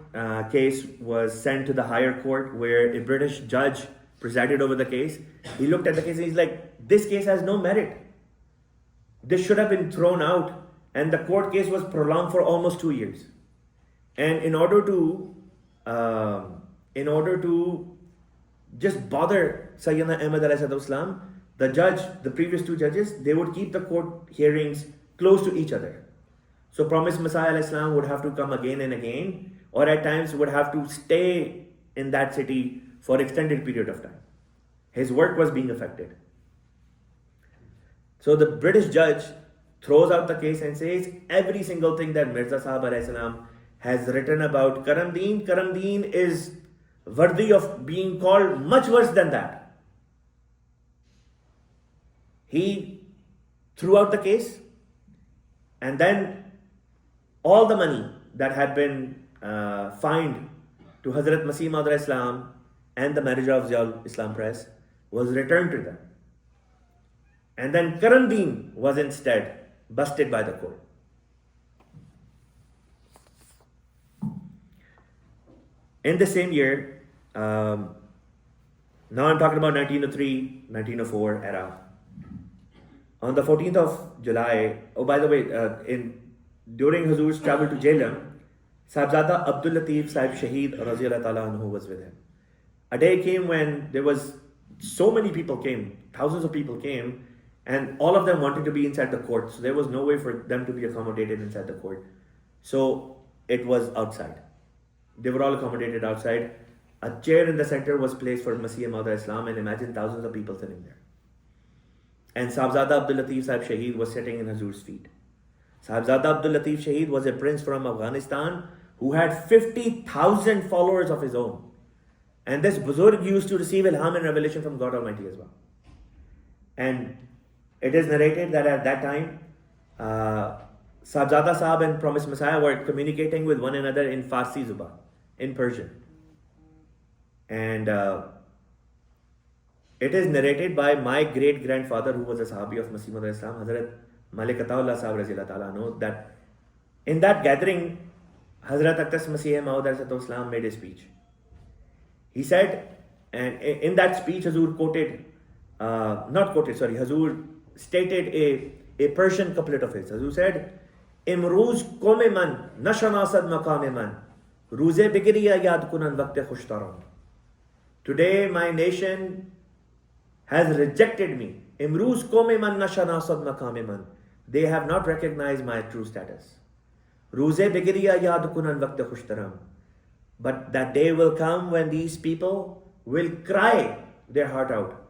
case was sent to the higher court, where a British judge presided over the case. He looked at the case and he's like, this case has no merit. This should have been thrown out. And the court case was prolonged for almost 2 years. And in order to just bother Syedna Ahmad Islam, the previous two judges, they would keep the court hearings close to each other. So Promised Messiah Islam would have to come again and again, or at times would have to stay in that city for extended period of time. His work was being affected. So the British judge throws out the case and says every single thing that Mirza Sahib Islam has written about Karam Din is worthy of being called much worse than that. He threw out the case, and then all the money that had been fined to Hazrat Masih Maud Islam and the manager of Ziaul Islam Press was returned to them. And then Karam Din was instead busted by the court. In the same year, now I'm talking about 1903, 1904 era. On the 14th of July, oh by the way, during Hazur's travel to Jhelum, Sahibzada Abdul Latif Sahib Shaheed Raziyallahu Ta'ala anhu was with him. A day came when there was so many people came, thousands of people came, and all of them wanted to be inside the court. So there was no way for them to be accommodated inside the court. So it was outside. They were all accommodated outside. A chair in the center was placed for Masih Maud Islam, and imagine thousands of people sitting there. And Sahibzada Abdul Latif Sahib Shaheed was sitting in Hazur's feet. Sahibzada Abdul Latif Shaheed was a prince from Afghanistan who had 50,000 followers of his own. And this Buzurg used to receive ilham and revelation from God Almighty as well. And it is narrated that at that time, Sahibzada Sahib and Promised Messiah were communicating with one another in Farsi Zuban, in Persian. And it is narrated by my great-grandfather, who was a Sahabi of Masih Maud Islam, Hazrat Malik Ataullah Sahib Raziyallahu Ta'ala anhu, that in that gathering, Hazrat Aqtas Masih Maud Islam made a speech. He said, and in that speech, Hazur Hazur stated a Persian couplet of his. Hazur said, Imrooz kome man, nashanasad maqame man, Ruze bigriya yad kunan waqte khushtaram. Today my nation has rejected me. Imrooz kome man, nashanasad maqame man. They have not recognized my true status. Ruze bigriya yad kunan waqte khushtaram. But that day will come when these people will cry their heart out,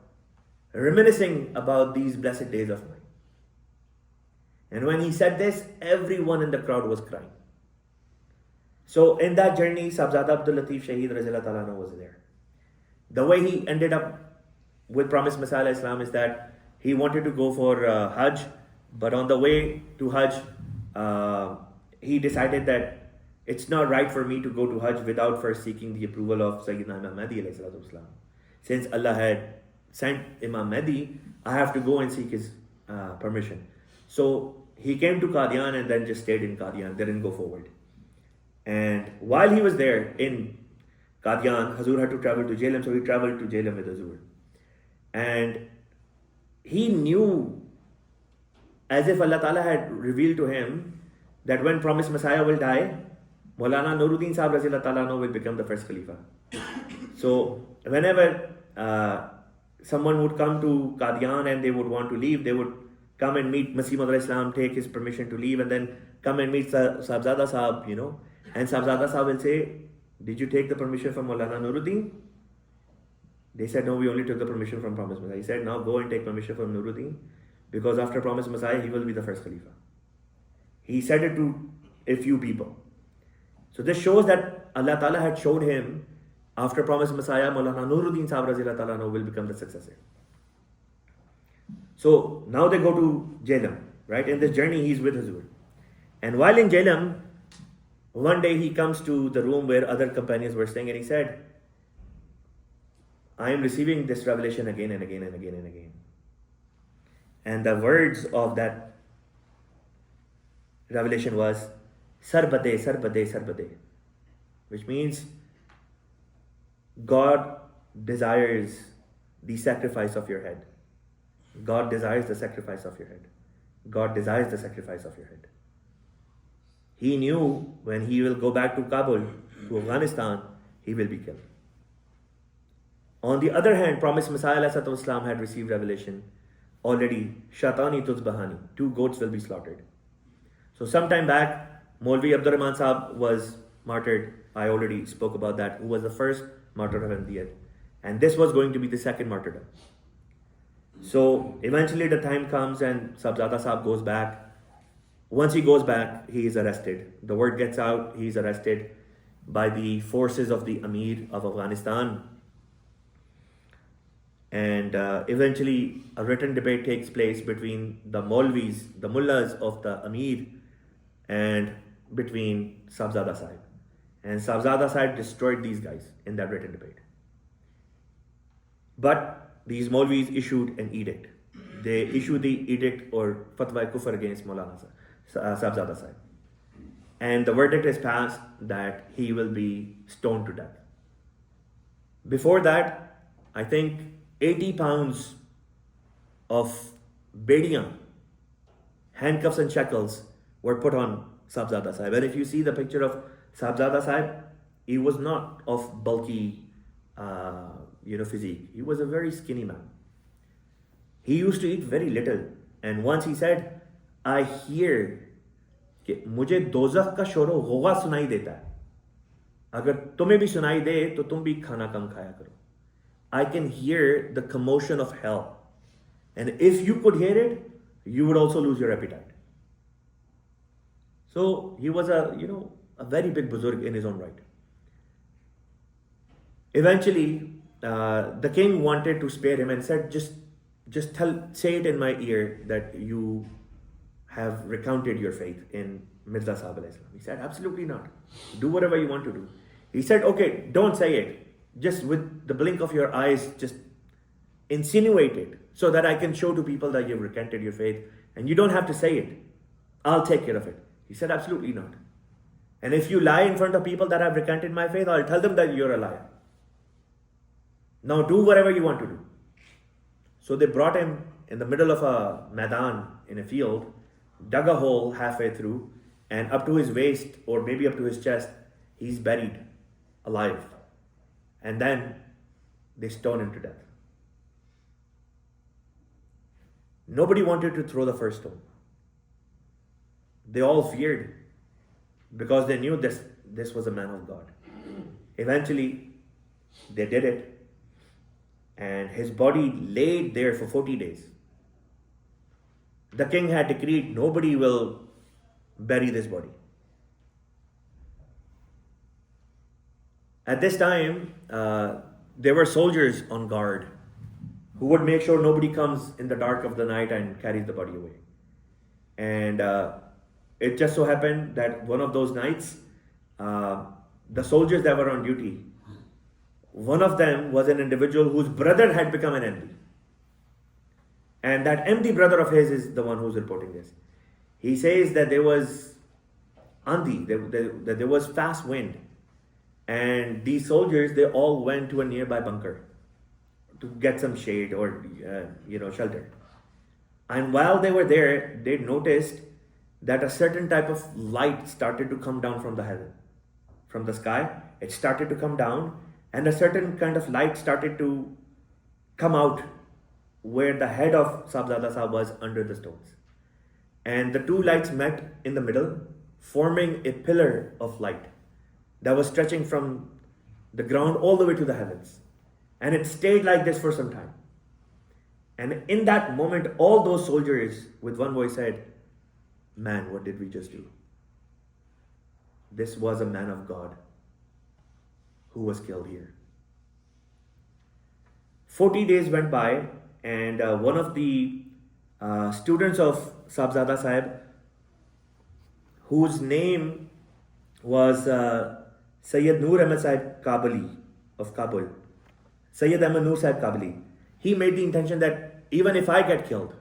reminiscing about these blessed days of mine. And when he said this, everyone in the crowd was crying. So in that journey, Sahibzada Abdul Latif Shaheed Raziyallahu Ta'ala anhu was there. The way he ended up with Promised Messiah Islam is that he wanted to go for Hajj, but on the way to Hajj, he decided that it's not right for me to go to Hajj without first seeking the approval of Syedna Mahdi alayhi salatu wasalam. Since Allah had sent Imam Mahdi, I have to go and seek his permission. So he came to Qadian and then just stayed in Qadian, didn't go forward. And while he was there in Qadian, Hazur had to travel to Jhelum, so he traveled to Jhelum with Hazur. And he knew, as if Allah Ta'ala had revealed to him, that when Promised Messiah will die, Maulana Nuruddin Sahib Raziyallahu Ta'ala anhu will become the first Khalifa. So whenever someone would come to Qadian and they would want to leave, they would come and meet Masih Maud Islam, take his permission to leave, and then come and meet Sahibzada Sahib, And Sahibzada Sahib will say, did you take the permission from Maulana Nuruddin? They said, no, we only took the permission from Promised Messiah. He said, now go and take permission from Nuruddin, because after Promised Messiah, he will be the first Khalifa. He said it to a few people. So this shows that Allah Ta'ala had showed him, after Promised Messiah, Maulana Nuruddin Sahib Raziyallahu Ta'ala anhu will become the successor. So now they go to Jhelum, right? In this journey, he's with Hazur. And while in Jhelum, one day he comes to the room where other companions were staying, and he said, I am receiving this revelation again and again and again and again. And the words of that revelation was, Sarbade, Sarbade, Sarbade, which means God desires the sacrifice of your head. God desires the sacrifice of your head. God desires the sacrifice of your head. He knew when he will go back to Kabul, to Afghanistan, he will be killed. On the other hand, Promised Messiah Islam had received revelation already, Shatani Tuzbahani, 2 goats will be slaughtered. So sometime back, Maulvi Abdul Rahman Sahib was martyred. I already spoke about that, who was the first martyr of Ahmadiyya. And this was going to be the second martyrdom. So eventually the time comes and Sahibzada Sahib goes back. Once he goes back, he is arrested. The word gets out, he is arrested by the forces of the Amir of Afghanistan. And eventually a written debate takes place between the Maulvis, the mullahs of the Amir, and between Sahibzada Sahib. And Sahibzada Sahib destroyed these guys in that written debate. But these Maulvis issued an edict. They issued the edict or fatwa kufr against Maulana Sahibzada Sahib. And the verdict is passed that he will be stoned to death. Before that, I think 80 pounds of bediyan, handcuffs and shackles, were put on Sahibzada Sahib. And if you see the picture of Sahibzada Sahib, he was not of bulky physique. He was a very skinny man. He used to eat very little. And once he said, I hear कि मुझे दोज़ख का शोर व ग़ौग़ा सुनाई देता है, अगर तुम्हें भी सुनाई दे तो तुम भी खाना कम खाया करो. I can hear the commotion of hell, and if you could hear it, you would also lose your appetite. So he was a very big buzurg in his own right. Eventually, the king wanted to spare him and said, just say it in my ear that you have recounted your faith in Mirza Sahib alayhi salam. He said, absolutely not. Do whatever you want to do. He said, okay, don't say it. Just with the blink of your eyes, just insinuate it so that I can show to people that you've recanted your faith, and you don't have to say it. I'll take care of it. He said, absolutely not. And if you lie in front of people that have recanted my faith, I'll tell them that you're a liar. Now do whatever you want to do. So they brought him in the middle of a maidan in a field, dug a hole halfway through, and up to his waist, or maybe up to his chest, he's buried alive. And then they stone him to death. Nobody wanted to throw the first stone. They all feared, because they knew this was a man of God. Eventually, they did it, and his body laid there for 40 days. The king had decreed, nobody will bury this body. At this time, there were soldiers on guard who would make sure nobody comes in the dark of the night and carries the body away. And it just so happened that one of those nights, the soldiers that were on duty, one of them was an individual whose brother had become an enemy. And that empty brother of his is the one who's reporting this. He says that there was andi, that there was fast wind. And these soldiers, they all went to a nearby bunker to get some shade or shelter. And while they were there, they noticed that a certain type of light started to come down from the heaven, from the sky. It started to come down, and a certain kind of light started to come out where the head of Sahibzada Sahib was under the stones. And the two lights met in the middle, forming a pillar of light that was stretching from the ground all the way to the heavens. And it stayed like this for some time. And in that moment, all those soldiers with one voice said, man, what did we just do? This was a man of God who was killed here. 40 days went by, and one of the students of Sahibzada Sahib, whose name was Sayyid Nur Ahmad Sahib Kabuli of Kabul, Sayyid Ahmad Nur Sahib Kabuli, he made the intention that even if I get killed,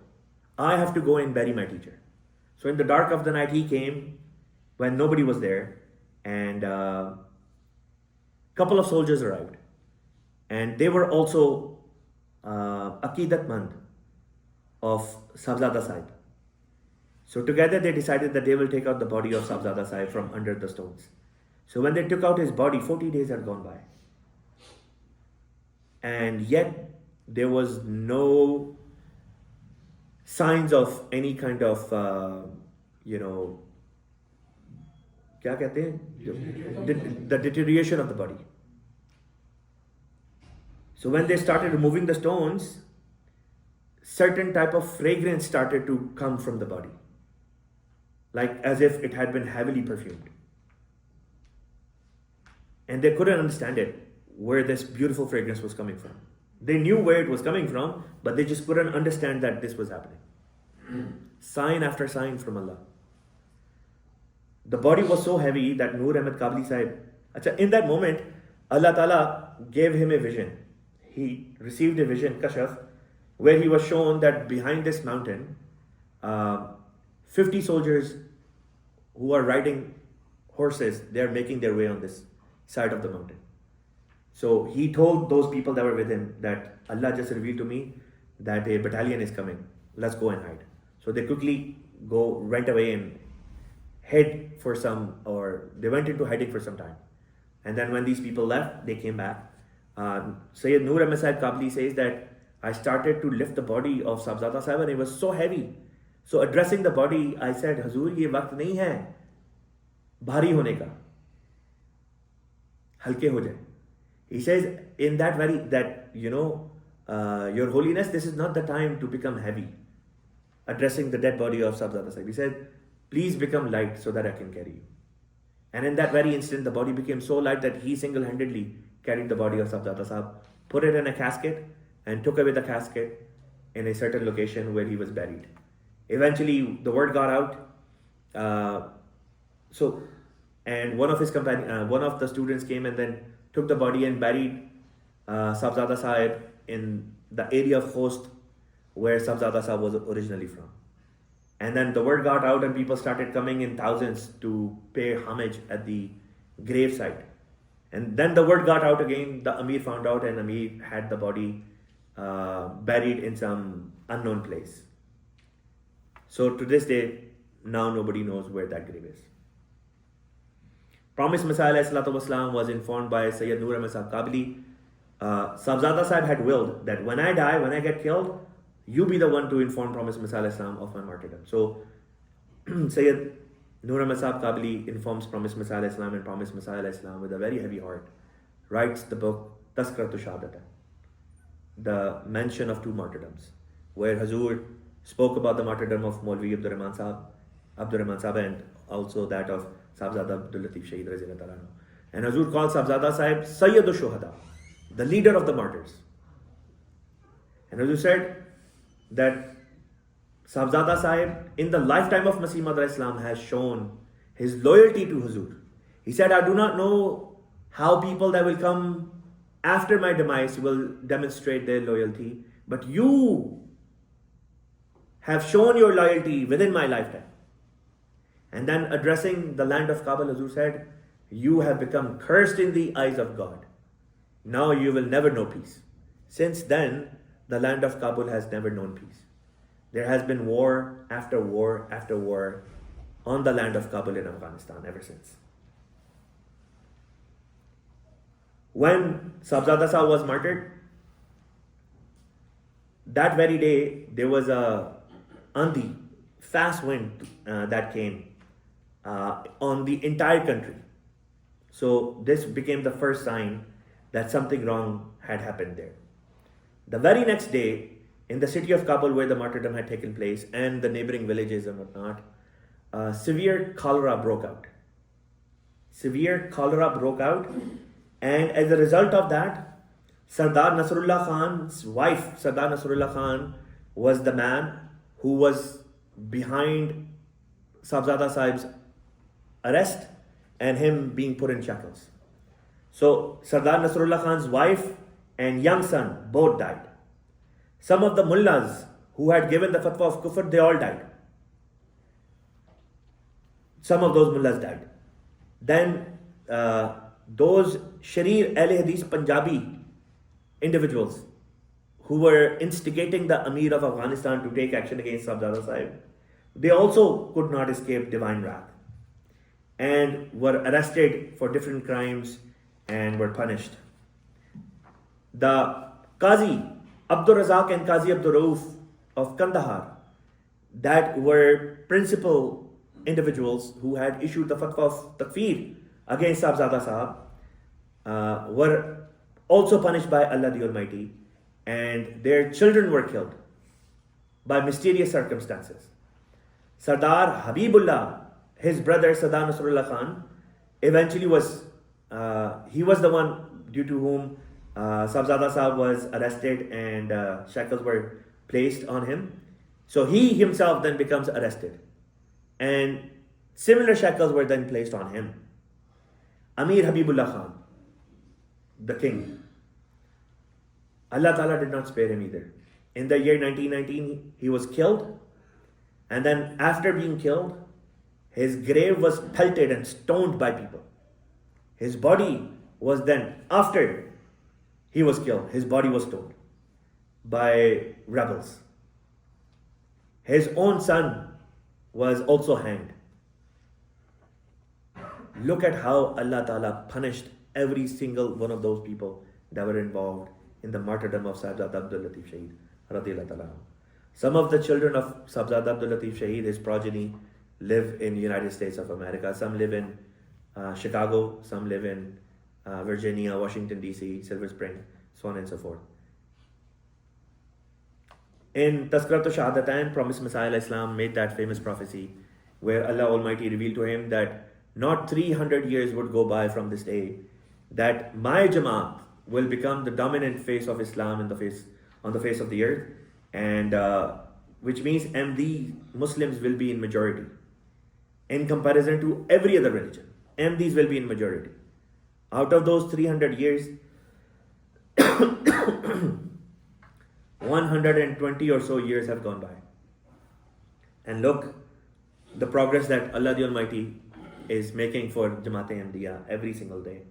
I have to go and bury my teacher. So in the dark of the night, he came when nobody was there, and a couple of soldiers arrived, and they were also Aqidatmand of Sahibzada Sahib. So together they decided that they will take out the body of Sahibzada Sahib from under the stones. So when they took out his body, 40 days had gone by. And yet there was no signs of any kind of, क्या कहते हैं? The deterioration of the body. So when they started removing the stones, certain type of fragrance started to come from the body, like as if it had been heavily perfumed. And they couldn't understand it, where this beautiful fragrance was coming from. They knew where it was coming from, but they just couldn't understand that this was happening. Sign after sign from Allah. The body was so heavy that Nur Ahmad Kabuli Sahib, in that moment, Allah Ta'ala gave him a vision. He received a vision, kashaf, where he was shown that behind this mountain, 50 soldiers who are riding horses, they're making their way on this side of the mountain. So he told those people that were with him that Allah just revealed to me that a battalion is coming. Let's go and hide. So they quickly go, went away and hid for some, or they went into hiding for some time. And then when these people left, they came back. Sayyid Nur Ahmad Sahib Kabuli says that I started to lift the body of Shahzada Sahib and it was so heavy. So addressing the body, I said, Hazur, ye waqt nahi hai bhari hone ka. Halke ho jaye. He says, in that very, that, Your Holiness, this is not the time to become heavy. Addressing the dead body of Shahzada Sahib. He said, please become light so that I can carry you. And in that very instant, the body became so light that he single-handedly carried the body of Shahzada Sahib, put it in a casket, and took away the casket in a certain location where he was buried. Eventually, the word got out. And one of his one of the students came and then took the body and buried Shahzada Sahib in the area of Khost where Shahzada Sahib was originally from. And then the word got out and people started coming in thousands to pay homage at the gravesite. And then the word got out again, the Amir found out, and Amir had the body buried in some unknown place. So to this day, now nobody knows where that grave is. Promised Messiah ﷺ was informed by Sayyid Nur Ahmad Sahib Kabuli. Shahzada Sahib had willed that when I die, when I get killed, you be the one to inform Promised Messiah ﷺ of my martyrdom. So Sayyid Nur Ahmad Sahib Kabuli informs Promised Messiah ﷺ, and Promised Messiah ﷺ with a very heavy heart writes the book Tazkiratul Shahadatain, the mention of two martyrdoms, where Hazur spoke about the martyrdom of Maulvi Abdul Rahman Sahib, and also that of Shahzada Abdul Latif Shaheed Raziyallahu Ta'ala anhu. And Hazur called Shahzada Sahib Sayyidu Shuhada, the leader of the martyrs. And Hazur said that Shahzada Sahib in the lifetime of Masih Maud Islam has shown his loyalty to Hazur. He said, I do not know how people that will come after my demise will demonstrate their loyalty, but you have shown your loyalty within my lifetime. And then addressing the land of Kabul, Hazur said, you have become cursed in the eyes of God. Now you will never know peace. Since then, the land of Kabul has never known peace. There has been war after war after war on the land of Kabul in Afghanistan ever since. When Shahzada Sahib was martyred, that very day there was a andi, fast wind that came on the entire country. So this became the first sign that something wrong had happened there. The very next day, in the city of Kabul where the martyrdom had taken place and the neighboring villages and whatnot, severe cholera broke out. And as a result of that, Sardar Nasrullah Khan's wife, Sardar Nasrullah Khan, was the man who was behind Shahzada Sahib's arrest and him being put in shackles. So Sardar Nasrullah Khan's wife and young son both died. Some of the mullahs who had given the fatwa of kufr, they all died. Some of those mullahs died. Then those Sharir Ahle Hadith Punjabi individuals who were instigating the Amir of Afghanistan to take action against Shahzada Sahib, they also could not escape divine wrath and were arrested for different crimes and were punished. The Qazi Abdul Razak and Qazi Abdul Rauf of Kandahar, that were principal individuals who had issued the fatwa of takfir against Shahzada Sahib, were also punished by Allah the Almighty, and their children were killed by mysterious circumstances. Sardar Habibullah, his brother Sardar Nasrullah Khan, eventually was the one due to whom Shahzada Sahib was arrested and shackles were placed on him. So he himself then becomes arrested, and similar shackles were then placed on him. Amir Habibullah Khan, the king, Allah Ta'ala did not spare him either. In the year 1919, he was killed, and then after being killed, his grave was pelted and stoned by people. His body was then, after he was killed, his body was stoned by rebels. His own son was also hanged. look at how Allah Ta'ala punished every single one of those people that were involved in the martyrdom of Shahzada Abdul Latif Shaheed radiyallahu ta'ala. Some of the children of Shahzada Abdul Latif Shaheed, his progeny, live in the United States of America. Some live in Chicago, some live in Virginia, Washington DC, Silver Spring, so on and so forth. In Tazkiratul Shahadatain, Promised Messiah Islam made that famous prophecy where Allah Almighty revealed to him that not 300 years would go by from this day that my Jamaat will become the dominant face of Islam on the face of the earth, and which means MD Muslims will be in majority in comparison to every other religion. MDs will be in majority. Out of those 300 years, 120 or so years have gone by. And look, the progress that Allah the Almighty is making for Jamaat Ahmadiyya every single day.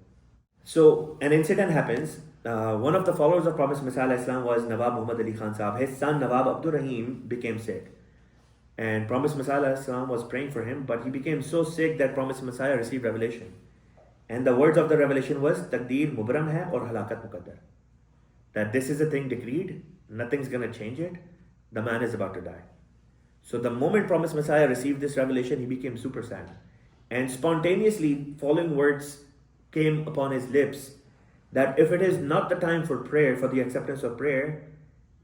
So an incident happens. One of the followers of Promised Messiah Islam was Nawab Muhammad Ali Khan Sahib. His son Nawab Abdul Rahim became sick. And Promised Messiah Islam was praying for him, but he became so sick that Promised Messiah received revelation. And the words of the revelation was, Taqdeer Mubram hai aur halakat muqaddar. That this is a thing decreed, nothing's going to change it, the man is about to die. So the moment Promised Messiah received this revelation, he became super sad. And spontaneously, following words came upon his lips, that if it is not the time for prayer, for the acceptance of prayer,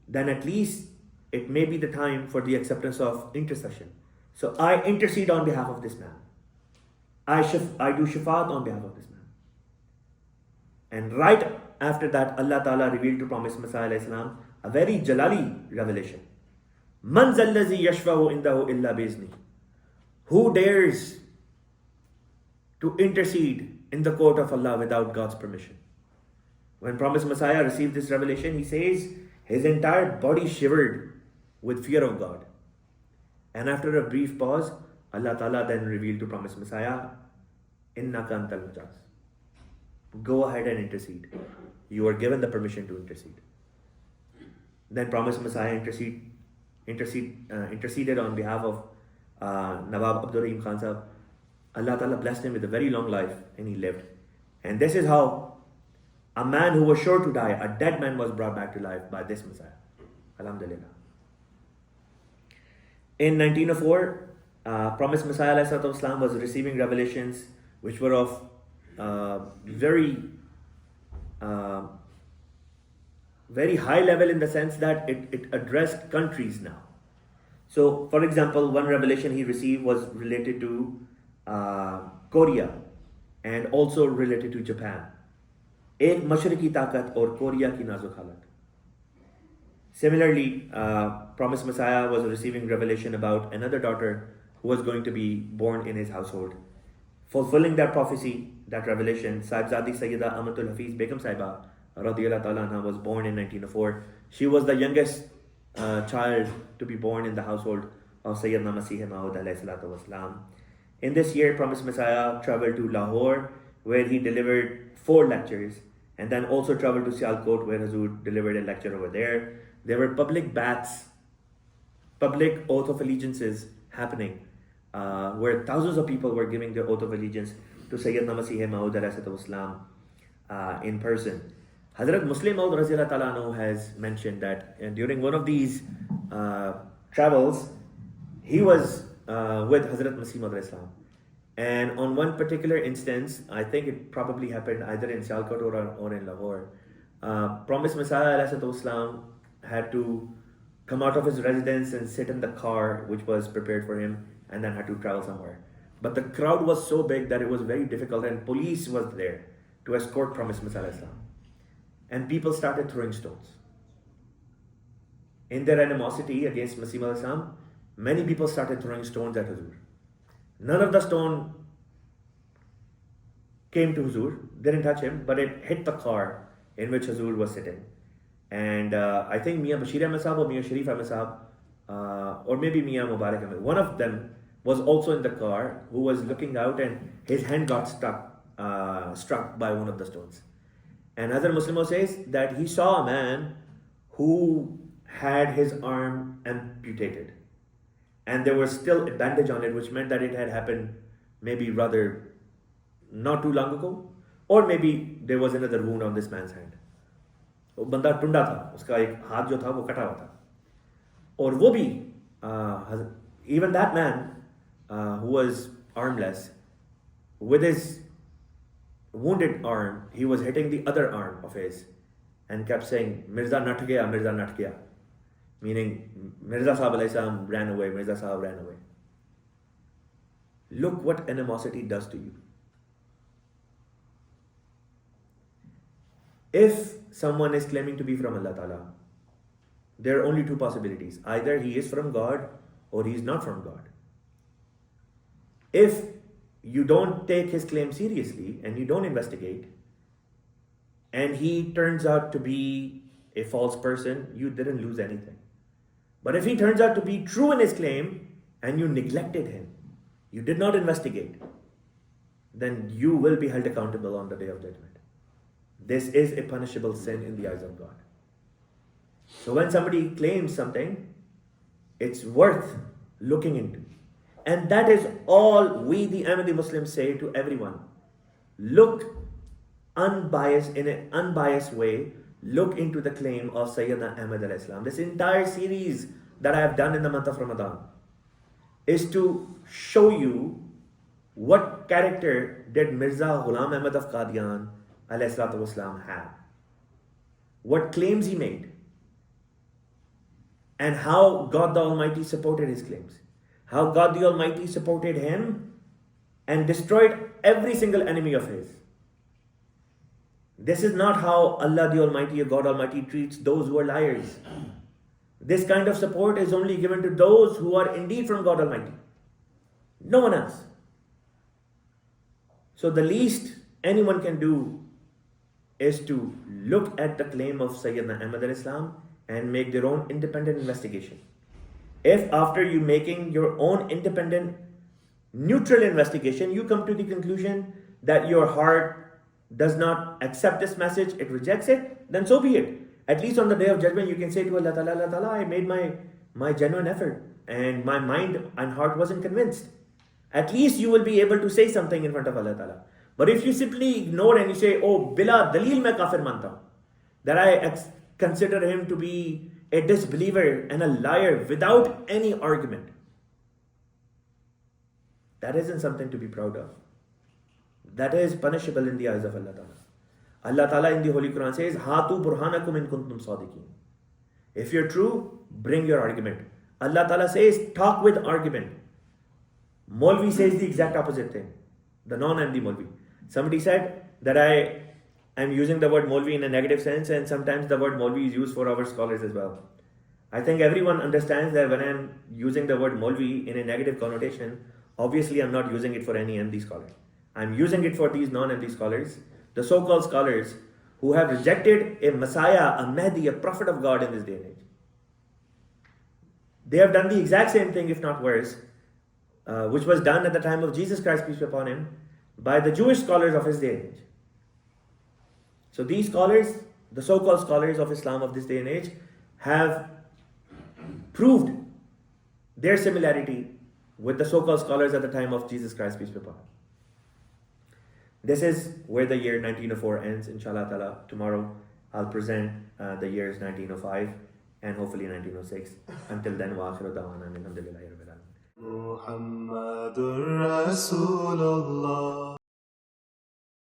then at least it may be the time for the acceptance of intercession. So I intercede on behalf of this man. I do shafaat on behalf of this man. And right after that, Allah Ta'ala revealed to Promised Messiah Islam a very Jalali revelation. Man zallazi yashfahu indahu illa bizni. Who dares to intercede in the court of Allah without God's permission? When Promised Messiah received this revelation, he says his entire body shivered with fear of God. And after a brief pause, Allah Ta'ala then revealed to Promised Messiah, Innaka antal mujaz. Go ahead and intercede. You are given the permission to intercede. Then Promised Messiah interceded on behalf of Nawab Abdul Rahim Khan Sahib. Allah Ta'ala blessed him with a very long life, and he lived. And this is how a man who was sure to die, a dead man, was brought back to life by this Messiah. Alhamdulillah. In 1904, Promised Messiah Islam was receiving revelations which were of very high level, in the sense that it addressed countries now. So, for example, one revelation he received was related to Korea and also related to Japan. Ek mashriqi taqat aur Korea ki nazuk halat. Similarly, Promised Messiah was receiving revelation about another daughter who was going to be born in his household. Fulfilling that prophecy, that revelation, Sahibzadi Sayyida Amatul Hafiz Begum Sahiba radiyallahu ta'ala anha was born in 1904. She was the youngest child to be born in the household of Syedna Masih Maud alayhi salatu wasalam. In this year, Promised Messiah traveled to Lahore, where he delivered 4 lectures, and then also traveled to Sialkot, where Hazur delivered a lecture over there. There were public baths, public oath of allegiances happening, where thousands of people were giving their oath of allegiance to Sayyidna Masih Maud in person. Hazrat Muslim Maud has mentioned that during one of these travels, he was with Hazrat Masih Maud Islam. And on one particular instance, I think it probably happened either in Sialkot or in Lahore, Promised Messiah Islam had to come out of his residence and sit in the car which was prepared for him, and then had to travel somewhere. But the crowd was so big that it was very difficult, and police was there to escort Promised Messiah Islam. And people started throwing stones. In their animosity against Masih Maud Islam, many people started throwing stones at Hazur. None of the stone came to Hazur, didn't touch him, but it hit the car in which Hazur was sitting. And I think Mian Bashir Ahmed Sahab or Mian Sharif Ahmed Sahab, or maybe Mian Mubarak Ahmed, one of them was also in the car, who was looking out, and his hand got struck by one of the stones. And Hazrat Muslim says that he saw a man who had his arm amputated, and there was still a bandage on it, which meant that it had happened maybe rather not too long ago, or maybe there was another wound on this man's hand. वो बंदा टुंडा था, उसका एक हाथ जो था वो कटा हुआ था, और वो भी even that man who was armless, with his wounded arm, he was hitting the other arm of his and kept saying, Mirza nat gaya, Mirza nat gaya, meaning Mirza Sahib alayhi salam ran away, Mirza Sahib ran away. Look what animosity does to you. If someone is claiming to be from Allah Ta'ala, there are only two possibilities. Either he is from God or he is not from God. If you don't take his claim seriously and you don't investigate, and he turns out to be a false person, you didn't lose anything. But if he turns out to be true in his claim and you neglected him, you did not investigate, then you will be held accountable on the Day of Judgment. This is a punishable sin in the eyes of God. So when somebody claims something, it's worth looking into. And that is all we, the Ahmadiyya Muslims, say to everyone. Look unbiased, in an unbiased way, look into the claim of Syedna Ahmad alayhi salam. This entire series that I have done in the month of Ramadan is to show you what character did Mirza Ghulam Ahmad of Qadian alayhi salatu wasalam have. What claims he made. And how God the Almighty supported his claims. How God the Almighty supported him and destroyed every single enemy of his. This is not how Allah the Almighty or God Almighty treats those who are liars. This kind of support is only given to those who are indeed from God Almighty. No one else. So the least anyone can do is to look at the claim of Syedna Ahmad alayhi salam and make their own independent investigation. If after you making your own independent, neutral investigation, you come to the conclusion that your heart does not accept this message, it rejects it, then so be it. At least on the Day of Judgment, you can say to Allah Ta'ala, I made my genuine effort and my mind and heart wasn't convinced. At least you will be able to say something in front of Allah Ta'ala. But if you simply ignore and you say, oh, bila dalil main kafir manta hu, that I consider him to be a disbeliever and a liar without any argument, that isn't something to be proud of. That is punishable in the eyes of Allah Ta'ala. Allah Ta'ala in the Holy Quran says, Hatu burhanakum in kuntum sadiqeen. If you're true, bring your argument. Allah Ta'ala says, talk with argument. Maulvi says the exact opposite thing. The non-Ahmadi Maulvi. Somebody said that I am using the word Maulvi in a negative sense, and sometimes the word Maulvi is used for our scholars as well. I think everyone understands that when I'm using the word Maulvi in a negative connotation, obviously I'm not using it for any Ahmadi scholar. I'm using it for these non-Ahmadi scholars, the so-called scholars who have rejected a Messiah, a Mahdi, a prophet of God in this day and age. They have done the exact same thing, if not worse, which was done at the time of Jesus Christ, peace be upon him, by the Jewish scholars of his day and age. So these scholars, the so-called scholars of Islam of this day and age, have proved their similarity with the so-called scholars at the time of Jesus Christ, peace be upon him. This is where the year 1904 ends. Inshallah ta'ala, tomorrow I'll present the years 1905 and hopefully 1906. Until then, wa akhiru da'wana alhamdulillahi rabbil alamin. Muhammadur Rasulullah.